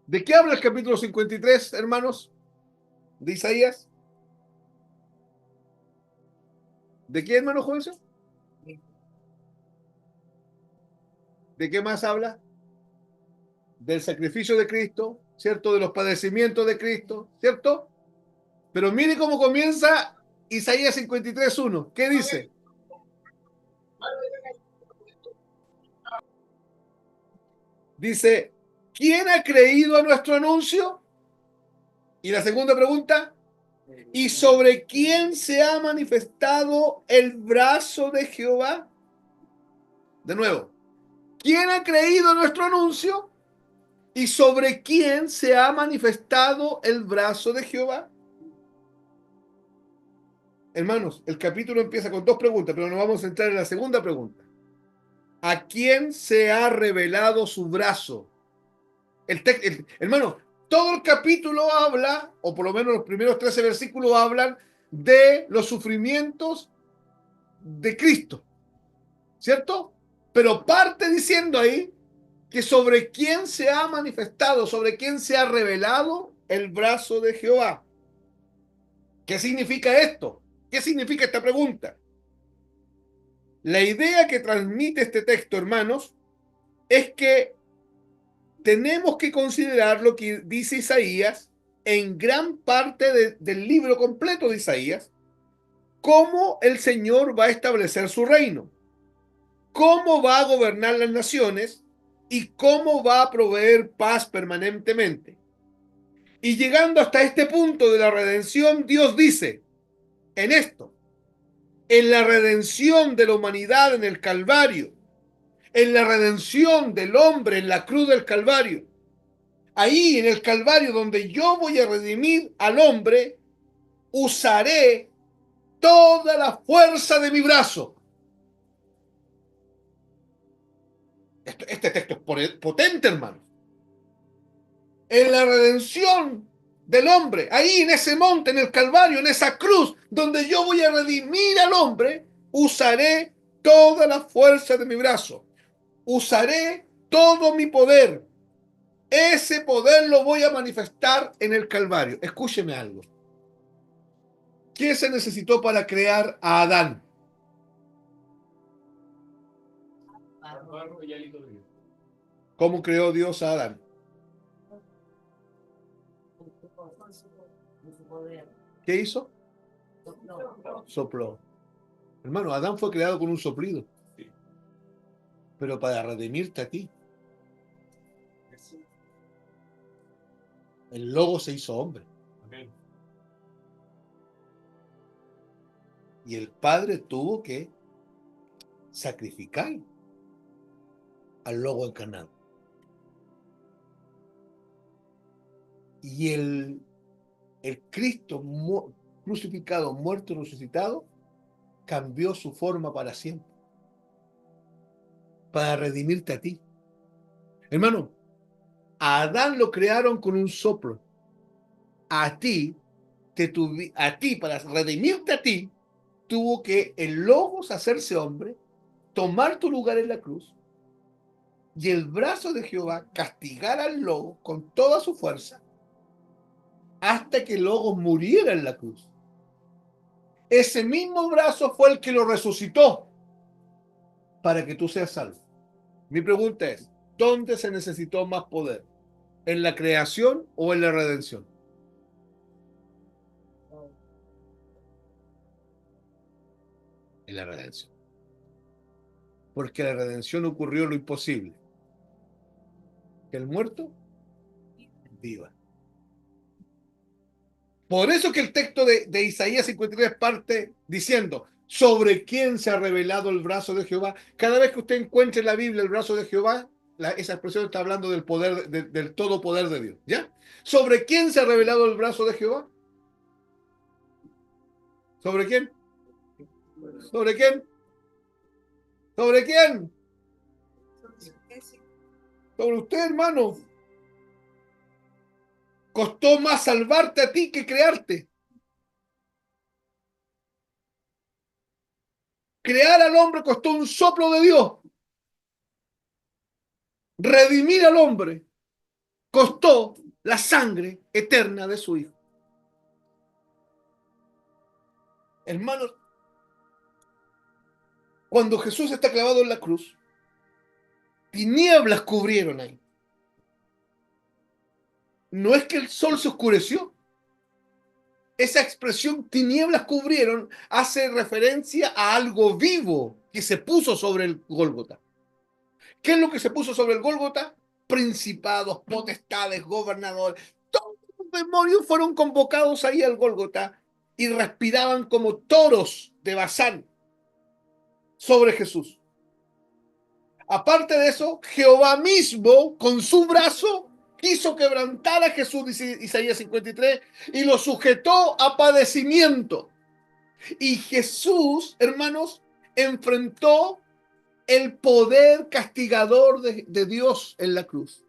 Speaker 1: ¿De qué habla el capítulo 53, hermanos? ¿De Isaías? ¿De qué, hermano José? ¿De qué más habla? Del sacrificio de Cristo, ¿cierto? De los padecimientos de Cristo, ¿cierto? Pero mire cómo comienza Isaías 53:1. ¿Qué dice? Dice, ¿quién ha creído a nuestro anuncio? Y la segunda pregunta, ¿y sobre quién se ha manifestado el brazo de Jehová? De nuevo, ¿quién ha creído a nuestro anuncio? ¿Y sobre quién se ha manifestado el brazo de Jehová? Hermanos, el capítulo empieza con dos preguntas, pero nos vamos a centrar en la segunda pregunta. ¿A quién se ha revelado su brazo? Hermano, todo el capítulo habla, o por lo menos los primeros 13 versículos hablan de los sufrimientos de Cristo, ¿cierto? Pero parte diciendo ahí que sobre quién se ha manifestado, sobre quién se ha revelado el brazo de Jehová. ¿Qué significa esto? ¿Qué significa esta pregunta? La idea que transmite este texto, hermanos, es que tenemos que considerar lo que dice Isaías en gran parte del libro completo de Isaías, cómo el Señor va a establecer su reino, cómo va a gobernar las naciones y cómo va a proveer paz permanentemente. Y llegando hasta este punto de la redención, Dios dice, en esto, en la redención de la humanidad en el Calvario, en la redención del hombre en la cruz del Calvario, ahí en el Calvario donde yo voy a redimir al hombre, usaré toda la fuerza de mi brazo. Este texto es potente, hermano. En la redención del hombre, ahí en ese monte, en el Calvario, en esa cruz, donde yo voy a redimir al hombre, usaré toda la fuerza de mi brazo. Usaré todo mi poder. Ese poder lo voy a manifestar en el Calvario. Escúcheme algo. ¿Qué se necesitó para crear a Adán? ¿Cómo creó Dios a Adán? ¿Qué hizo? Sopló. Hermano, Adán fue creado con un soplido. Pero para redimirte a ti. El Logo se hizo hombre.
Speaker 2: Amén.
Speaker 1: Y el Padre tuvo que sacrificar al Logo encarnado. Y el Cristo crucificado, muerto y resucitado, cambió su forma para siempre. Para redimirte a ti. Hermano, a Adán lo crearon con un soplo. A ti, para redimirte a ti, tuvo que el Logos hacerse hombre, tomar tu lugar en la cruz, y el brazo de Jehová castigar al Logos con toda su fuerza, hasta que el Logos muriera en la cruz. Ese mismo brazo fue el que lo resucitó para que tú seas salvo. Mi pregunta es, ¿dónde se necesitó más poder? ¿En la creación o en la redención? En la redención. Porque en la redención ocurrió lo imposible. Que el muerto viva. Por eso que el texto de Isaías 53 parte diciendo, ¿sobre quién se ha revelado el brazo de Jehová? Cada vez que usted encuentre en la Biblia el brazo de Jehová, esa expresión está hablando del poder, del todo poder de Dios. ¿Ya? ¿Sobre quién se ha revelado el brazo de Jehová? ¿Sobre quién? ¿Sobre quién? ¿Sobre quién? Sobre usted, hermano. Costó más salvarte a ti que crearte. Crear al hombre costó un soplo de Dios. Redimir al hombre costó la sangre eterna de su Hijo. Hermanos, cuando Jesús está clavado en la cruz, tinieblas cubrieron ahí. No es que el sol se oscureció. Esa expresión tinieblas cubrieron hace referencia a algo vivo que se puso sobre el Gólgota. ¿Qué es lo que se puso sobre el Gólgota? Principados, potestades, gobernadores. Todos los demonios fueron convocados ahí al Gólgota y respiraban como toros de Basán sobre Jesús. Aparte de eso, Jehová mismo, con su brazo, quiso quebrantar a Jesús, dice Isaías 53, y lo sujetó a padecimiento. Y Jesús, hermanos, enfrentó el poder castigador de Dios en la cruz.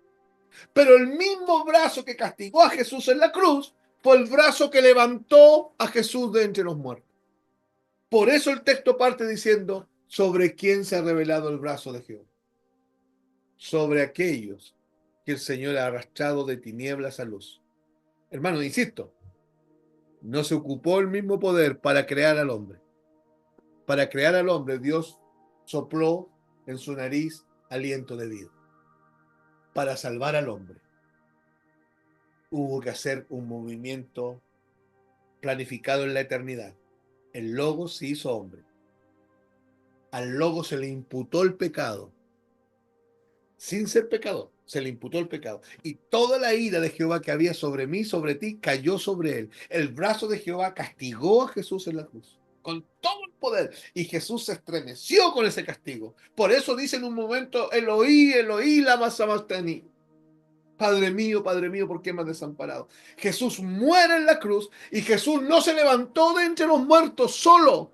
Speaker 1: Pero el mismo brazo que castigó a Jesús en la cruz fue el brazo que levantó a Jesús de entre los muertos. Por eso el texto parte diciendo, ¿sobre quién se ha revelado el brazo de Jehová? Sobre aquellos que el Señor ha arrastrado de tinieblas a luz. Hermano, insisto, no se ocupó el mismo poder para crear al hombre. Para crear al hombre, Dios sopló en su nariz aliento de vida. Para salvar al hombre, hubo que hacer un movimiento planificado en la eternidad. El Logos se hizo hombre. Al Logos se le imputó el pecado. Sin ser pecador, se le imputó el pecado. Y toda la ira de Jehová que había sobre mí, sobre ti, cayó sobre él. El brazo de Jehová castigó a Jesús en la cruz, con todo el poder. Y Jesús se estremeció con ese castigo. Por eso dice en un momento, Eloí, Eloí, lama sabachthani. Padre mío, ¿por qué me has desamparado? Jesús muere en la cruz y Jesús no se levantó de entre los muertos solo.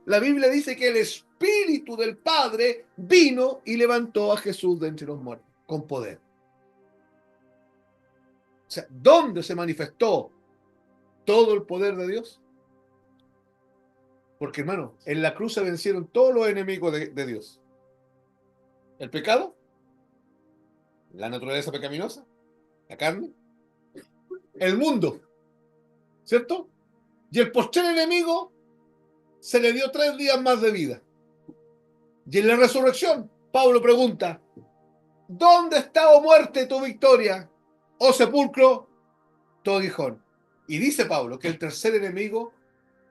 Speaker 1: La Biblia dice que el Espíritu del Padre vino y levantó a Jesús de entre los muertos con poder. O sea, ¿dónde se manifestó todo el poder de Dios? Porque, hermano, en la cruz se vencieron todos los enemigos de Dios. El pecado, la naturaleza pecaminosa, la carne, el mundo, ¿cierto? Y el postrer enemigo se le dio 3 días más de vida. Y en la resurrección, Pablo pregunta, ¿dónde está, oh muerte, tu victoria? Oh sepulcro, tu aguijón. Y dice Pablo que el tercer enemigo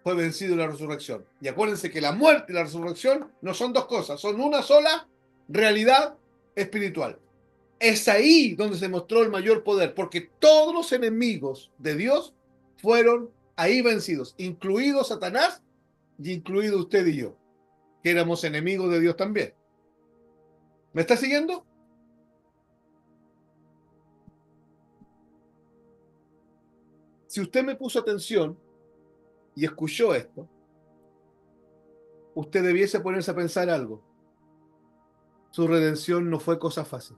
Speaker 1: fue vencido en la resurrección. Y acuérdense que la muerte y la resurrección no son dos cosas, son una sola realidad espiritual. Es ahí donde se mostró el mayor poder, porque todos los enemigos de Dios fueron ahí vencidos, incluido Satanás y incluido usted y yo, que éramos enemigos de Dios también. ¿Me está siguiendo? Si usted me puso atención y escuchó esto, usted debiese ponerse a pensar algo. Su redención no fue cosa fácil.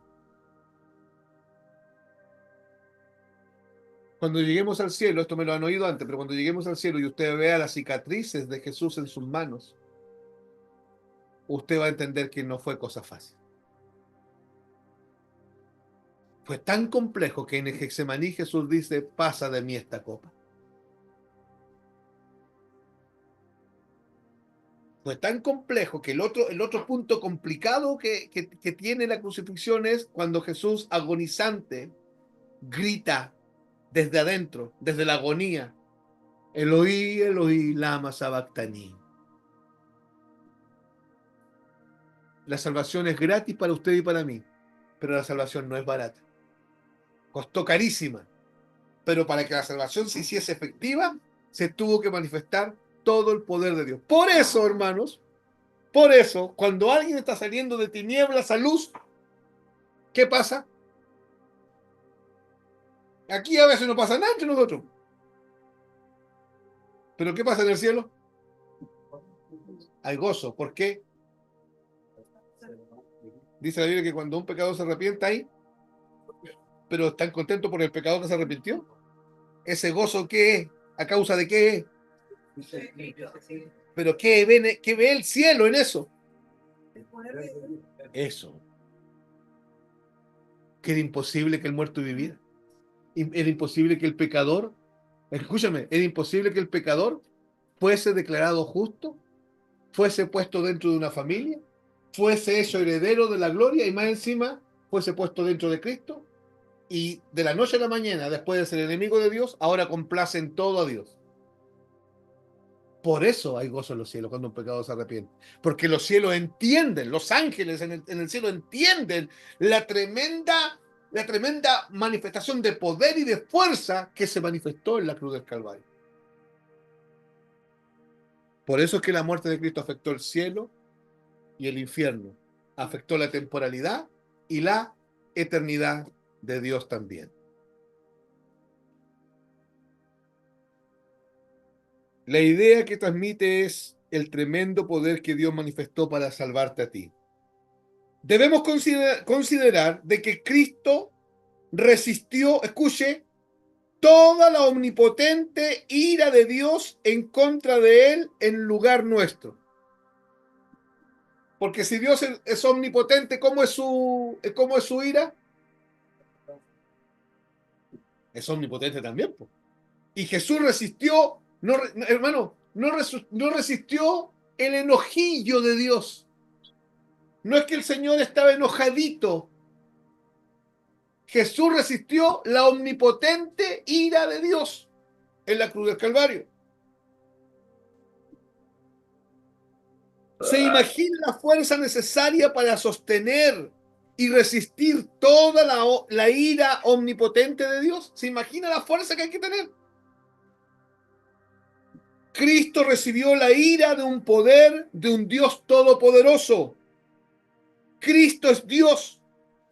Speaker 1: Cuando lleguemos al cielo, esto me lo han oído antes, pero cuando lleguemos al cielo y usted vea las cicatrices de Jesús en sus manos, usted va a entender que no fue cosa fácil. Fue tan complejo que en el Getsemaní Jesús dice, pasa de mí esta copa. Fue tan complejo que el otro punto complicado que tiene la crucifixión es cuando Jesús, agonizante, grita desde adentro, desde la agonía: Eloí, Eloí, lama sabactani. La salvación es gratis para usted y para mí, pero la salvación no es barata. Costó carísima, pero para que la salvación se hiciese efectiva, se tuvo que manifestar todo el poder de Dios. Por eso, hermanos, por eso, cuando alguien está saliendo de tinieblas a luz, ¿qué pasa? Aquí a veces no pasa nada entre nosotros. Pero ¿qué pasa en el cielo? Hay gozo. ¿Por qué? Dice la Biblia que cuando un pecador se arrepienta ahí, pero están contentos por el pecador que se arrepintió. ¿Ese gozo qué es? ¿A causa de qué es? ¿Pero qué ve el cielo en eso? Eso. Que era imposible que el muerto viviera. Era imposible que el pecador, escúchame, era imposible que el pecador fuese declarado justo, fuese puesto dentro de una familia, fuese hecho heredero de la gloria y más encima fuese puesto dentro de Cristo y de la noche a la mañana, después de ser enemigo de Dios, ahora complace en todo a Dios. Por eso hay gozo en los cielos cuando un pecador se arrepiente. Porque los cielos entienden, los ángeles en el cielo entienden la tremenda manifestación de poder y de fuerza que se manifestó en la cruz del Calvario. Por eso es que la muerte de Cristo afectó el cielo y el infierno. Afectó la temporalidad y la eternidad de Dios también. La idea que transmite es el tremendo poder que Dios manifestó para salvarte a ti. Debemos considerar de que Cristo resistió, escuche, toda la omnipotente ira de Dios en contra de él en lugar nuestro. Porque si Dios es omnipotente, ¿cómo es su ira? Es omnipotente también, pues. Y Jesús resistió, hermano, no resistió el enojillo de Dios. No es que el Señor estaba enojadito. Jesús resistió la omnipotente ira de Dios en la cruz del Calvario. ¿Se imagina la fuerza necesaria para sostener y resistir toda la ira omnipotente de Dios? ¿Se imagina la fuerza que hay que tener? Cristo recibió la ira de un poder de un Dios todopoderoso. Cristo es Dios.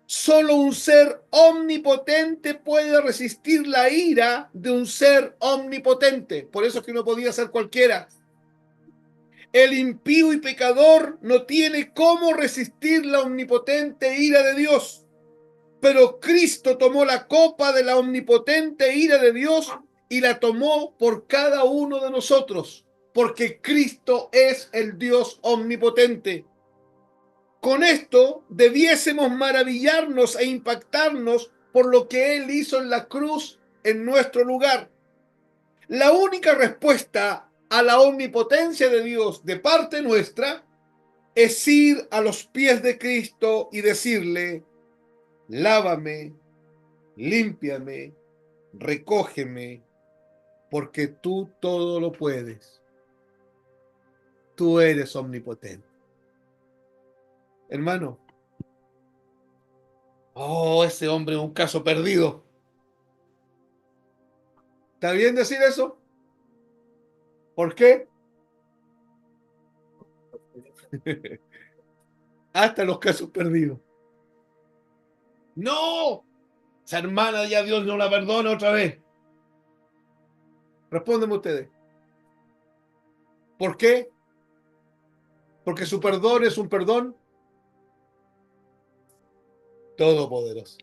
Speaker 1: Solo un ser omnipotente puede resistir la ira de un ser omnipotente. Por eso es que no podía ser cualquiera. El impío y pecador no tiene cómo resistir la omnipotente ira de Dios. Pero Cristo tomó la copa de la omnipotente ira de Dios y la tomó por cada uno de nosotros, porque Cristo es el Dios omnipotente. Con esto debiésemos maravillarnos e impactarnos por lo que Él hizo en la cruz en nuestro lugar. La única respuesta a la omnipotencia de Dios de parte nuestra es ir a los pies de Cristo y decirle: lávame, límpiame, recógeme, porque tú todo lo puedes. Tú eres omnipotente. Hermano, ese hombre es un caso perdido. ¿Está bien decir eso? ¿Por qué? Hasta los casos perdidos. ¡No! Esa hermana ya Dios no la perdona otra vez. Respóndenme ustedes. ¿Por qué? Porque su perdón es un perdón todopoderoso.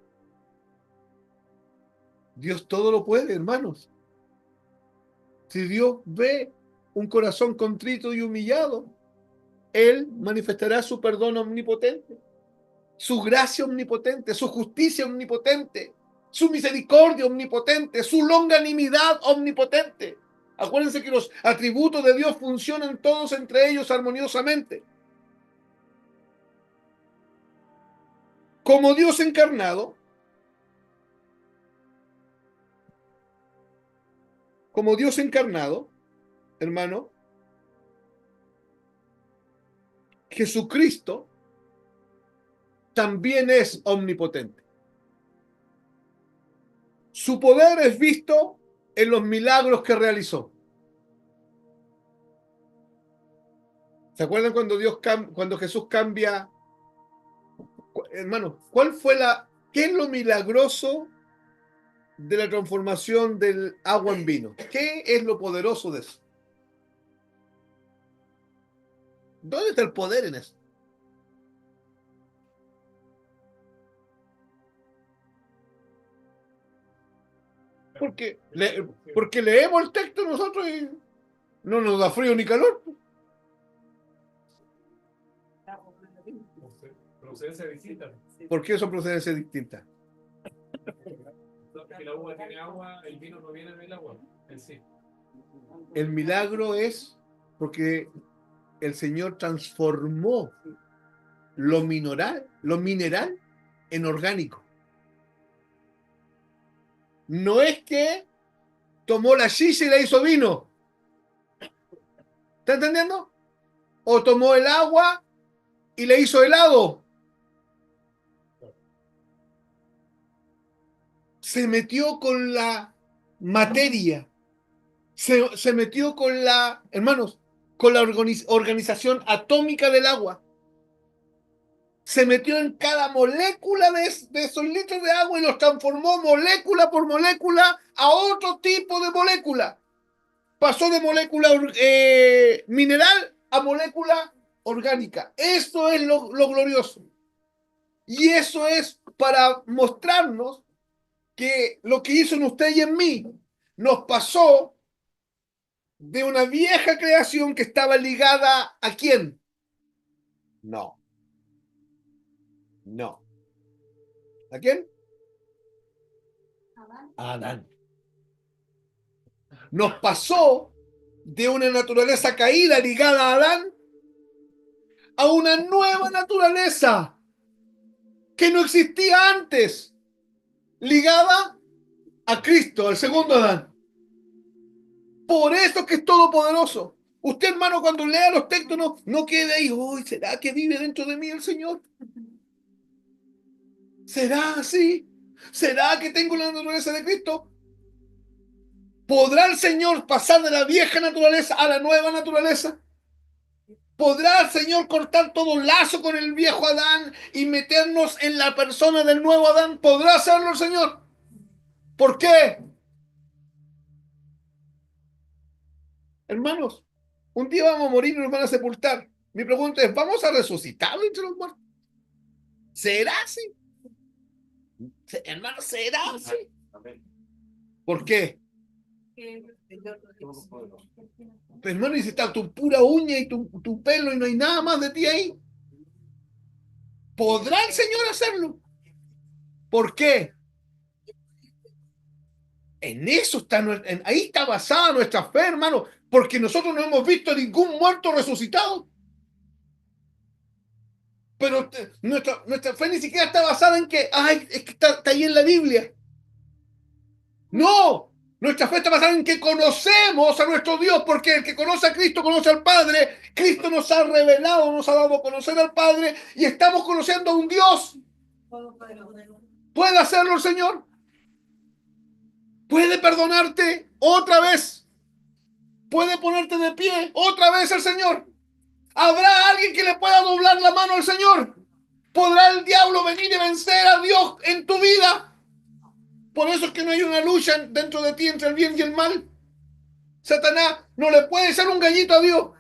Speaker 1: Dios todo lo puede, hermanos. Si Dios ve un corazón contrito y humillado, Él manifestará su perdón omnipotente, su gracia omnipotente, su justicia omnipotente, su misericordia omnipotente, su longanimidad omnipotente. Acuérdense que los atributos de Dios funcionan todos entre ellos armoniosamente. Como Dios encarnado, como Dios encarnado, hermano, Jesucristo también es omnipotente. Su poder es visto en los milagros que realizó. ¿Se acuerdan cuando Jesús cambia? Hermano, ¿qué es lo milagroso de la transformación del agua en vino? ¿Qué es lo poderoso de eso? ¿Dónde está el poder en eso? Porque leemos el texto nosotros y no nos da frío ni calor.
Speaker 2: Procedencia distinta.
Speaker 1: ¿Por qué son procedencias distintas?
Speaker 2: El agua tiene agua, el vino no viene del agua en sí.
Speaker 1: El milagro es porque el Señor transformó lo mineral en orgánico. No es que tomó la silla y la hizo vino. ¿Está entendiendo? O tomó el agua y le hizo helado. Se metió con la materia. Se metió con la, hermanos, con la organización atómica del agua. Se metió en cada molécula de esos litros de agua y los transformó molécula por molécula a otro tipo de molécula. Pasó de molécula mineral a molécula orgánica. Eso es lo glorioso. Y eso es para mostrarnos que lo que hizo en usted y en mí nos pasó de una vieja creación que estaba ligada ¿a quién? No. ¿A quién? A Adán. Nos pasó de una naturaleza caída ligada a Adán a una nueva naturaleza que no existía antes, ligada a Cristo, al segundo Adán. Por eso es que es todopoderoso. Usted, hermano, cuando lea los textos, no quede ahí, uy, ¿será que vive dentro de mí el Señor? ¿Será así? ¿Será que tengo la naturaleza de Cristo? ¿Podrá el Señor pasar de la vieja naturaleza a la nueva naturaleza? ¿Podrá el Señor cortar todo lazo con el viejo Adán y meternos en la persona del nuevo Adán? ¿Podrá hacerlo el Señor? ¿Por qué? Hermanos, un día vamos a morir y nos van a sepultar. Mi pregunta es, ¿vamos a resucitar entre los muertos? ¿Será así? Hermano, ¿será así? ¿Por qué? Pero, hermano, dice, está tu pura uña y tu pelo y no hay nada más de ti ahí. ¿Podrá el Señor hacerlo? ¿Por qué? En eso está, ahí está basada nuestra fe, hermano, porque nosotros no hemos visto ningún muerto resucitado. Pero nuestra fe ni siquiera está basada en que, ay, es que está ahí en la Biblia. No, nuestra fe está basada en que conocemos a nuestro Dios, porque el que conoce a Cristo conoce al Padre. Cristo nos ha revelado, nos ha dado a conocer al Padre y estamos conociendo a un Dios. ¿Puede hacerlo el Señor? ¿Puede perdonarte otra vez? ¿Puede ponerte de pie otra vez el Señor? ¿Habrá alguien que le pueda doblar la mano al Señor? ¿Podrá el diablo venir y vencer a Dios en tu vida? Por eso es que no hay una lucha dentro de ti entre el bien y el mal. Satanás no le puede echar un gallito a Dios.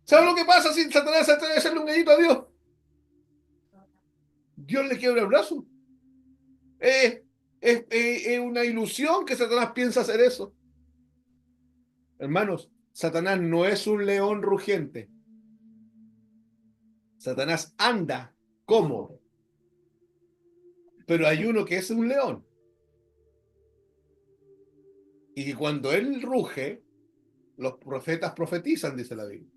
Speaker 1: ¿Sabes lo que pasa si Satanás trata de hacerle un gallito a Dios? Dios le quiebra el brazo. Es una ilusión que Satanás piensa hacer eso. Hermanos, Satanás no es un león rugiente. Satanás anda como. Pero hay uno que es un león. Y cuando él ruge, los profetas profetizan, dice la Biblia.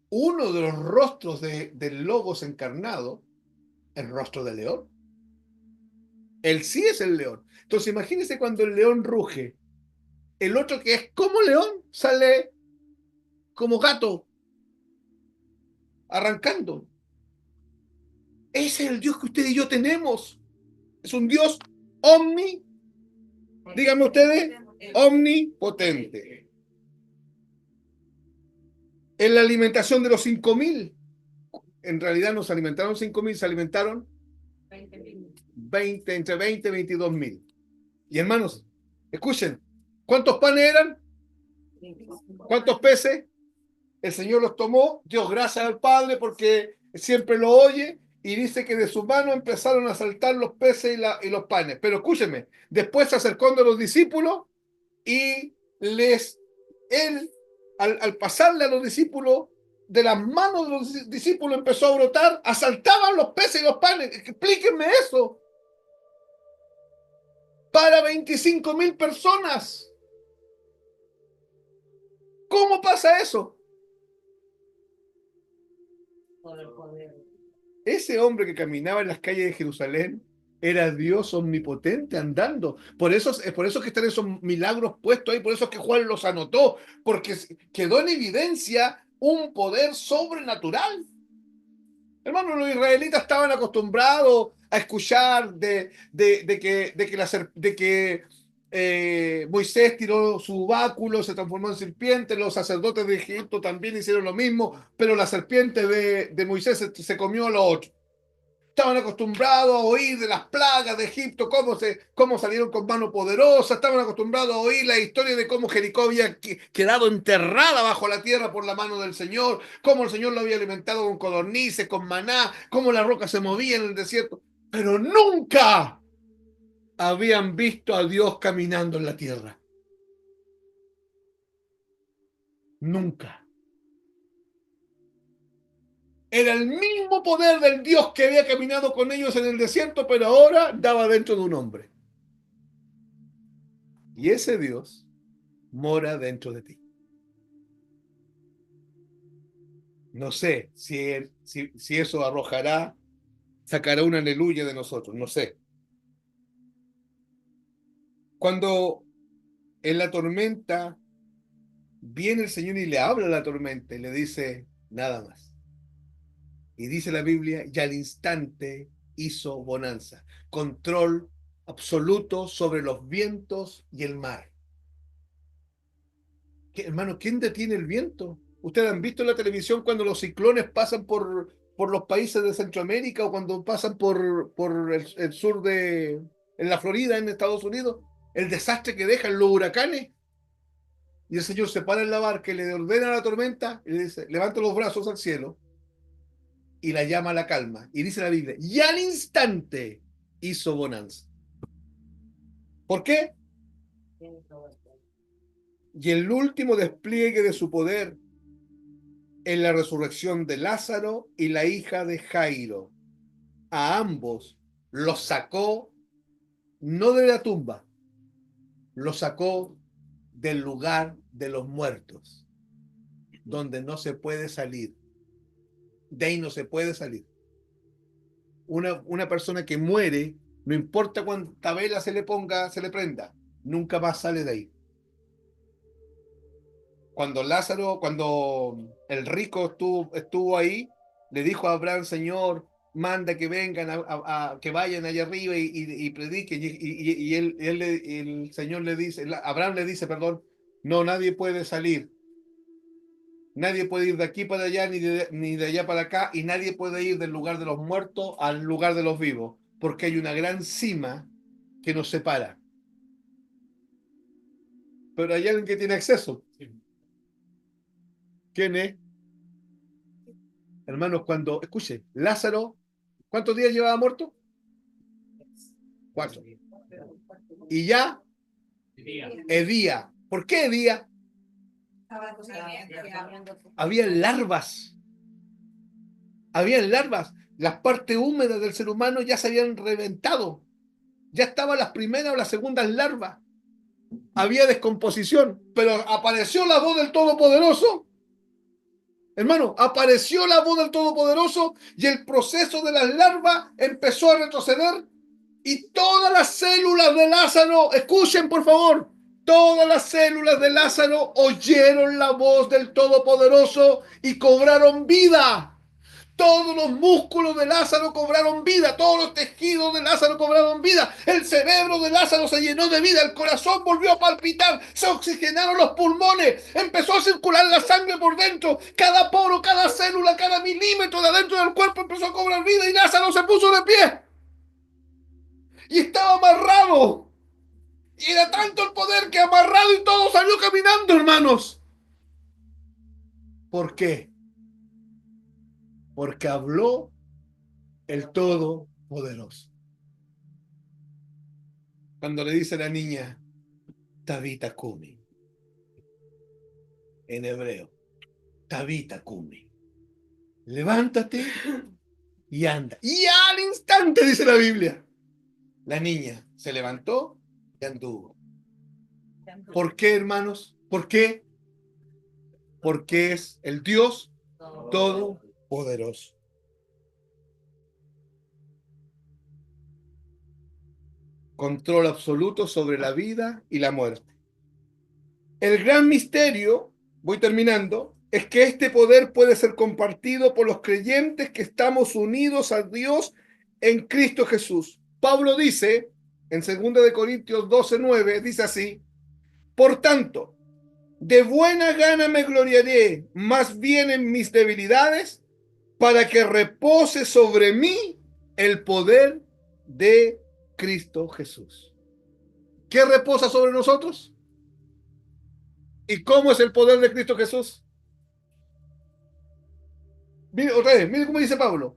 Speaker 1: Uno de los rostros del Logos encarnado, el rostro del león. Él sí es el león. Entonces imagínense cuando el león ruge. El otro que es como león sale como gato, arrancando. Ese es el Dios que usted y yo tenemos. Es un Dios omni, díganme ustedes, omnipotente. En la alimentación de los 5.000, en realidad no se alimentaron 5.000, se alimentaron 20, entre 20 y 22.000. Y hermanos, escuchen, ¿cuántos panes eran? ¿Cuántos peces? El Señor los tomó, dio gracias al Padre porque siempre lo oye y dice que de su mano empezaron a saltar los peces y los panes. Pero escúchenme, después se acercó a los discípulos y él, al pasarle a los discípulos, de las manos de los discípulos empezó a brotar, asaltaban los peces y los panes. Explíquenme eso. Para 25.000 personas. ¿Cómo pasa eso? Ese hombre que caminaba en las calles de Jerusalén era Dios omnipotente andando. Por eso que están esos milagros puestos ahí, por eso es que Juan los anotó, porque quedó en evidencia un poder sobrenatural. Hermanos, los israelitas estaban acostumbrados a escuchar de que Moisés tiró su báculo, se transformó en serpiente, los sacerdotes de Egipto también hicieron lo mismo, pero la serpiente de Moisés se comió a los otros. Estaban acostumbrados a oír de las plagas de Egipto, cómo salieron con mano poderosa, estaban acostumbrados a oír la historia de cómo Jericó había quedado enterrada bajo la tierra por la mano del Señor, cómo el Señor lo había alimentado con codornices, con maná, cómo la roca se movía en el desierto, pero nunca habían visto a Dios caminando en la tierra. Nunca. Era el mismo poder del Dios que había caminado con ellos en el desierto, pero ahora daba dentro de un hombre. Y ese Dios mora dentro de ti. No sé si eso sacará un aleluya de nosotros, no sé. Cuando en la tormenta viene el Señor y le habla a la tormenta y le dice nada más. Y dice la Biblia, y al instante hizo bonanza, control absoluto sobre los vientos y el mar. Hermano, ¿quién detiene el viento? ¿Ustedes han visto en la televisión cuando los ciclones pasan por los países de Centroamérica o cuando pasan por el sur en la Florida, en Estados Unidos? El desastre que dejan los huracanes. Y el Señor se para en la barca y le ordena a la tormenta y le dice, levanta los brazos al cielo y la llama a la calma. Y dice la Biblia, y al instante hizo bonanza. ¿Por qué? Y el último despliegue de su poder en la resurrección de Lázaro y la hija de Jairo. A ambos los sacó no de la tumba, los sacó del lugar de los muertos, donde no se puede salir. De ahí no se puede salir. Una persona que muere, no importa cuánta vela se le prenda, nunca más sale de ahí. Cuando el rico estuvo ahí, le dijo a Abraham, Señor, manda que vengan, que vayan allá arriba y prediquen. Y el Señor le dice, Abraham le dice, perdón, no, nadie puede salir. Nadie puede ir de aquí para allá, ni de allá para acá, y nadie puede ir del lugar de los muertos al lugar de los vivos, porque hay una gran cima que nos separa. Pero hay alguien que tiene acceso. ¿Quién es? Hermanos, escuche, Lázaro, ¿cuántos días llevaba muerto? 4. Y ya, Edía. ¿Por qué Edía? Había larvas. Las partes húmedas del ser humano ya se habían reventado. Ya estaban las primeras o las segundas larvas. Había descomposición, pero apareció la voz del Todopoderoso. Hermano, apareció la voz del Todopoderoso y el proceso de las larvas empezó a retroceder Y todas las células de Lázaro, escuchen por favor, todas las células de Lázaro oyeron la voz del Todopoderoso y cobraron vida. Todos los músculos de Lázaro cobraron vida, todos los tejidos de Lázaro cobraron vida, el cerebro de Lázaro se llenó de vida, el corazón volvió a palpitar, se oxigenaron los pulmones, empezó a circular la sangre por dentro, cada poro, cada célula, cada milímetro de adentro del cuerpo empezó a cobrar vida y Lázaro se puso de pie. Y estaba amarrado. Y era tanto el poder que amarrado y todo salió caminando, hermanos. ¿Por qué? Porque habló el Todopoderoso. Cuando le dice a la niña, Tabita Kumi, en hebreo, Tabita Kumi, levántate y anda. Y al instante, dice la Biblia, la niña se levantó y anduvo. ¿Por qué, hermanos? ¿Por qué? Porque es el Dios Todopoderoso. Control absoluto sobre la vida y la muerte. El gran misterio, voy terminando, es que este poder puede ser compartido por los creyentes que estamos unidos a Dios en Cristo Jesús. Pablo dice, en 2 Corintios 12:9, dice así, por tanto, de buena gana me gloriaré más bien en mis debilidades para que repose sobre mí el poder de Cristo Jesús. ¿Qué reposa sobre nosotros? ¿Y cómo es el poder de Cristo Jesús? Mire, otra vez, mire cómo dice Pablo.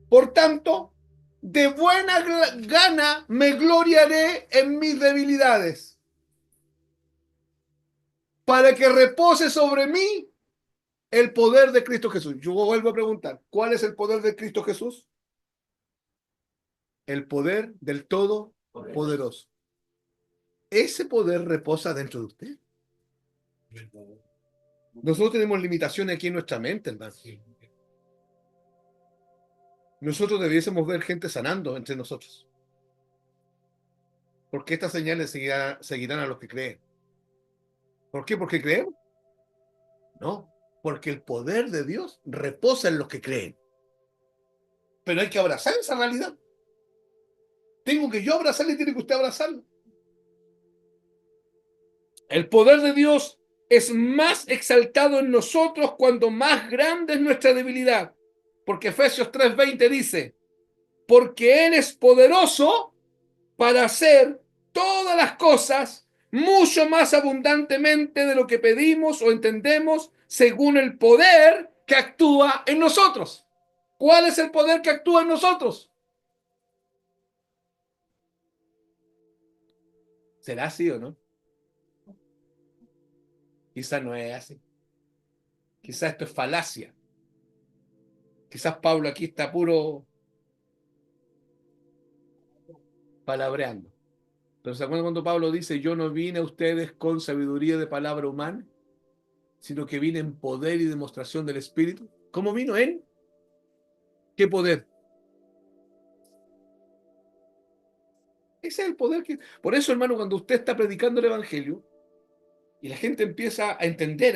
Speaker 1: Por tanto, de buena gana me gloriaré en mis debilidades, para que repose sobre mí el poder de Cristo Jesús. Yo vuelvo a preguntar, ¿cuál es el poder de Cristo Jesús? El poder del Todopoderoso. Ese poder reposa dentro de usted. Nosotros tenemos limitaciones aquí en nuestra mente, hermano. Nosotros debiésemos ver gente sanando entre nosotros. Porque estas señales seguirán a los que creen. ¿Por qué? ¿Porque creemos? No, porque el poder de Dios reposa en los que creen. Pero hay que abrazar esa realidad. Tengo que yo abrazarla y tiene que usted abrazarla. El poder de Dios es más exaltado en nosotros cuando más grande es nuestra debilidad. Porque Efesios 3:20 dice, porque Él es poderoso para hacer todas las cosas mucho más abundantemente de lo que pedimos o entendemos según el poder que actúa en nosotros. ¿Cuál es el poder que actúa en nosotros? ¿Será así o no? Quizás no es así. Quizás esto es falacia. Quizás Pablo aquí está puro palabreando. Pero ¿se acuerdan cuando Pablo dice, yo no vine a ustedes con sabiduría de palabra humana, sino que vine en poder y demostración del Espíritu? ¿Cómo vino él? ¿Qué poder? Ese es el poder que... Por eso, hermano, cuando usted está predicando el Evangelio y la gente empieza a entender,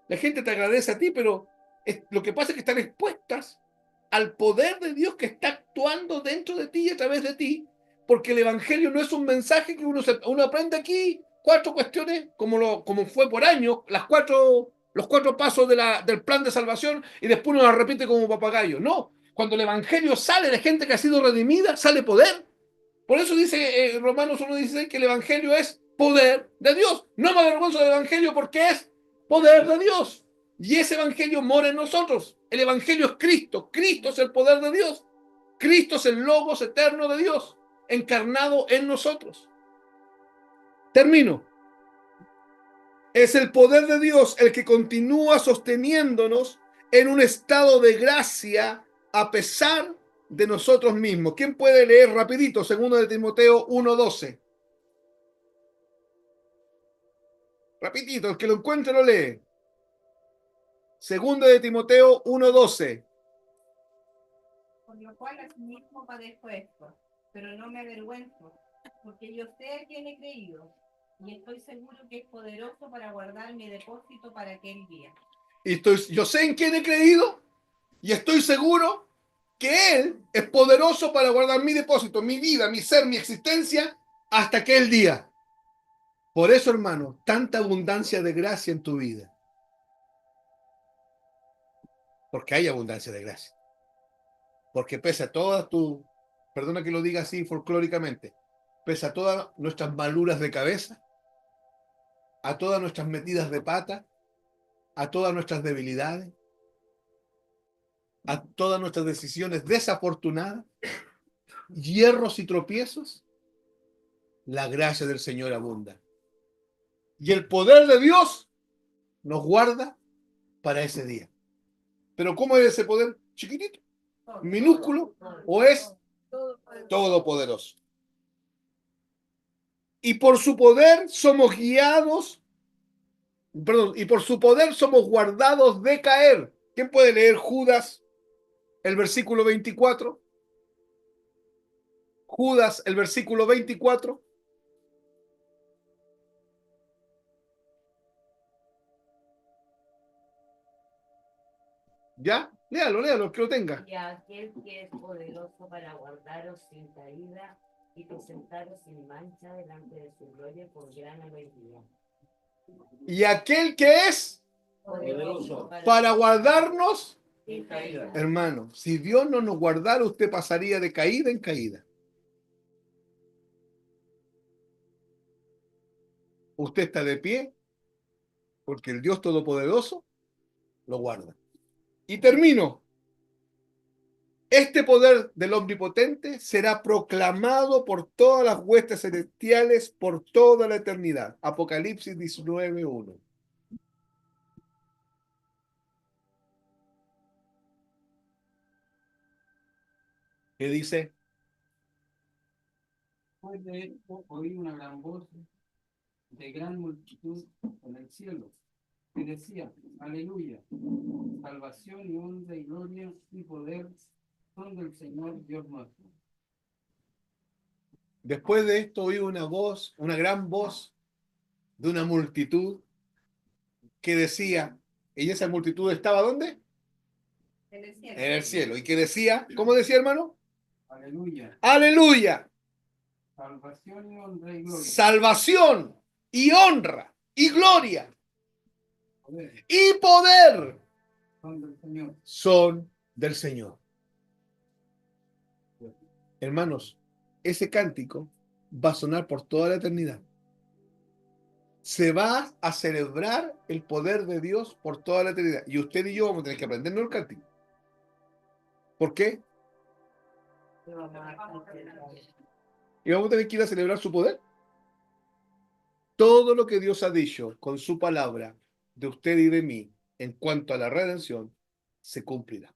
Speaker 1: la gente te agradece a ti, pero lo que pasa es que están expuestas al poder de Dios que está actuando dentro de ti y a través de ti, porque el Evangelio no es un mensaje que uno aprende aquí, 4 cuestiones, como fue por años, los 4 pasos del plan de salvación, y después uno la repite como papagayo. No, cuando el Evangelio sale de gente que ha sido redimida, sale poder. Por eso dice Romanos 1:16 que el Evangelio es poder de Dios. No me avergüenzo del Evangelio porque es poder de Dios. Y ese Evangelio mora en nosotros. El Evangelio es Cristo. Cristo es el poder de Dios. Cristo es el Logos eterno de Dios, encarnado en nosotros. Termino. Es el poder de Dios el que continúa sosteniéndonos en un estado de gracia a pesar de nosotros mismos. ¿Quién puede leer rapidito 2 Timoteo 1:12? Rapidito, el que lo encuentre lo lee. 2 Timoteo 1:12.
Speaker 3: Por lo cual asimismo padezco esto,
Speaker 4: pero no me avergüenzo, porque yo sé a quién he creído y estoy seguro que es poderoso para guardar mi depósito para aquel día.
Speaker 1: Yo sé en quién he creído y estoy seguro que Él es poderoso para guardar mi depósito, mi vida, mi ser, mi existencia hasta aquel día. Por eso, hermano, tanta abundancia de gracia en tu vida. Porque hay abundancia de gracia. Porque pese a todas tus, perdona que lo diga así folclóricamente, pese a todas nuestras maluras de cabeza, a todas nuestras metidas de pata, a todas nuestras debilidades, a todas nuestras decisiones desafortunadas, hierros y tropiezos, la gracia del Señor abunda. Y el poder de Dios nos guarda para ese día. Pero ¿cómo es ese poder? ¿Chiquitito, minúsculo o es todopoderoso? Y por su poder somos guiados, perdón, y por su poder somos guardados de caer. ¿Quién puede leer Judas, el versículo 24? Judas, el versículo 24. ¿Ya? Léalo, que lo tenga.
Speaker 4: Y a aquel que es poderoso para guardaros sin caída y presentaros sin mancha delante de su gloria por gran alegría.
Speaker 1: Y aquel que es
Speaker 4: Poderoso
Speaker 1: para guardarnos,
Speaker 4: sin caída.
Speaker 1: hermano, si Dios no nos guardara, usted pasaría de caída en caída. Usted está de pie porque el Dios Todopoderoso lo guarda. Y termino. Este poder del Omnipotente será proclamado por todas las huestes celestiales por toda la eternidad. Apocalipsis 19:1. ¿Qué dice?
Speaker 5: Después de esto oí una gran voz de gran multitud en el cielo, que decía: Aleluya, salvación y honra y gloria y poder son del Señor Dios nuestro.
Speaker 1: Después de esto oí una voz, una gran voz de una multitud que decía, y esa multitud estaba ¿dónde?
Speaker 4: En el cielo.
Speaker 1: En el cielo. Y que decía, ¿cómo decía, hermano?
Speaker 5: Aleluya,
Speaker 1: Aleluya.
Speaker 5: salvación y honra y gloria.
Speaker 1: Salvación y honra y gloria
Speaker 5: Poder
Speaker 1: y poder
Speaker 5: son del Señor.
Speaker 1: son del Señor. Hermanos, ese cántico va a sonar por toda la eternidad. Se va a celebrar el poder de Dios por toda la eternidad. Y usted y yo vamos a tener que aprendernos el cántico. ¿Por qué? Y vamos a tener que ir a celebrar su poder. Todo lo que Dios ha dicho con su palabra de usted y de mí en cuanto a la redención se cumplirá.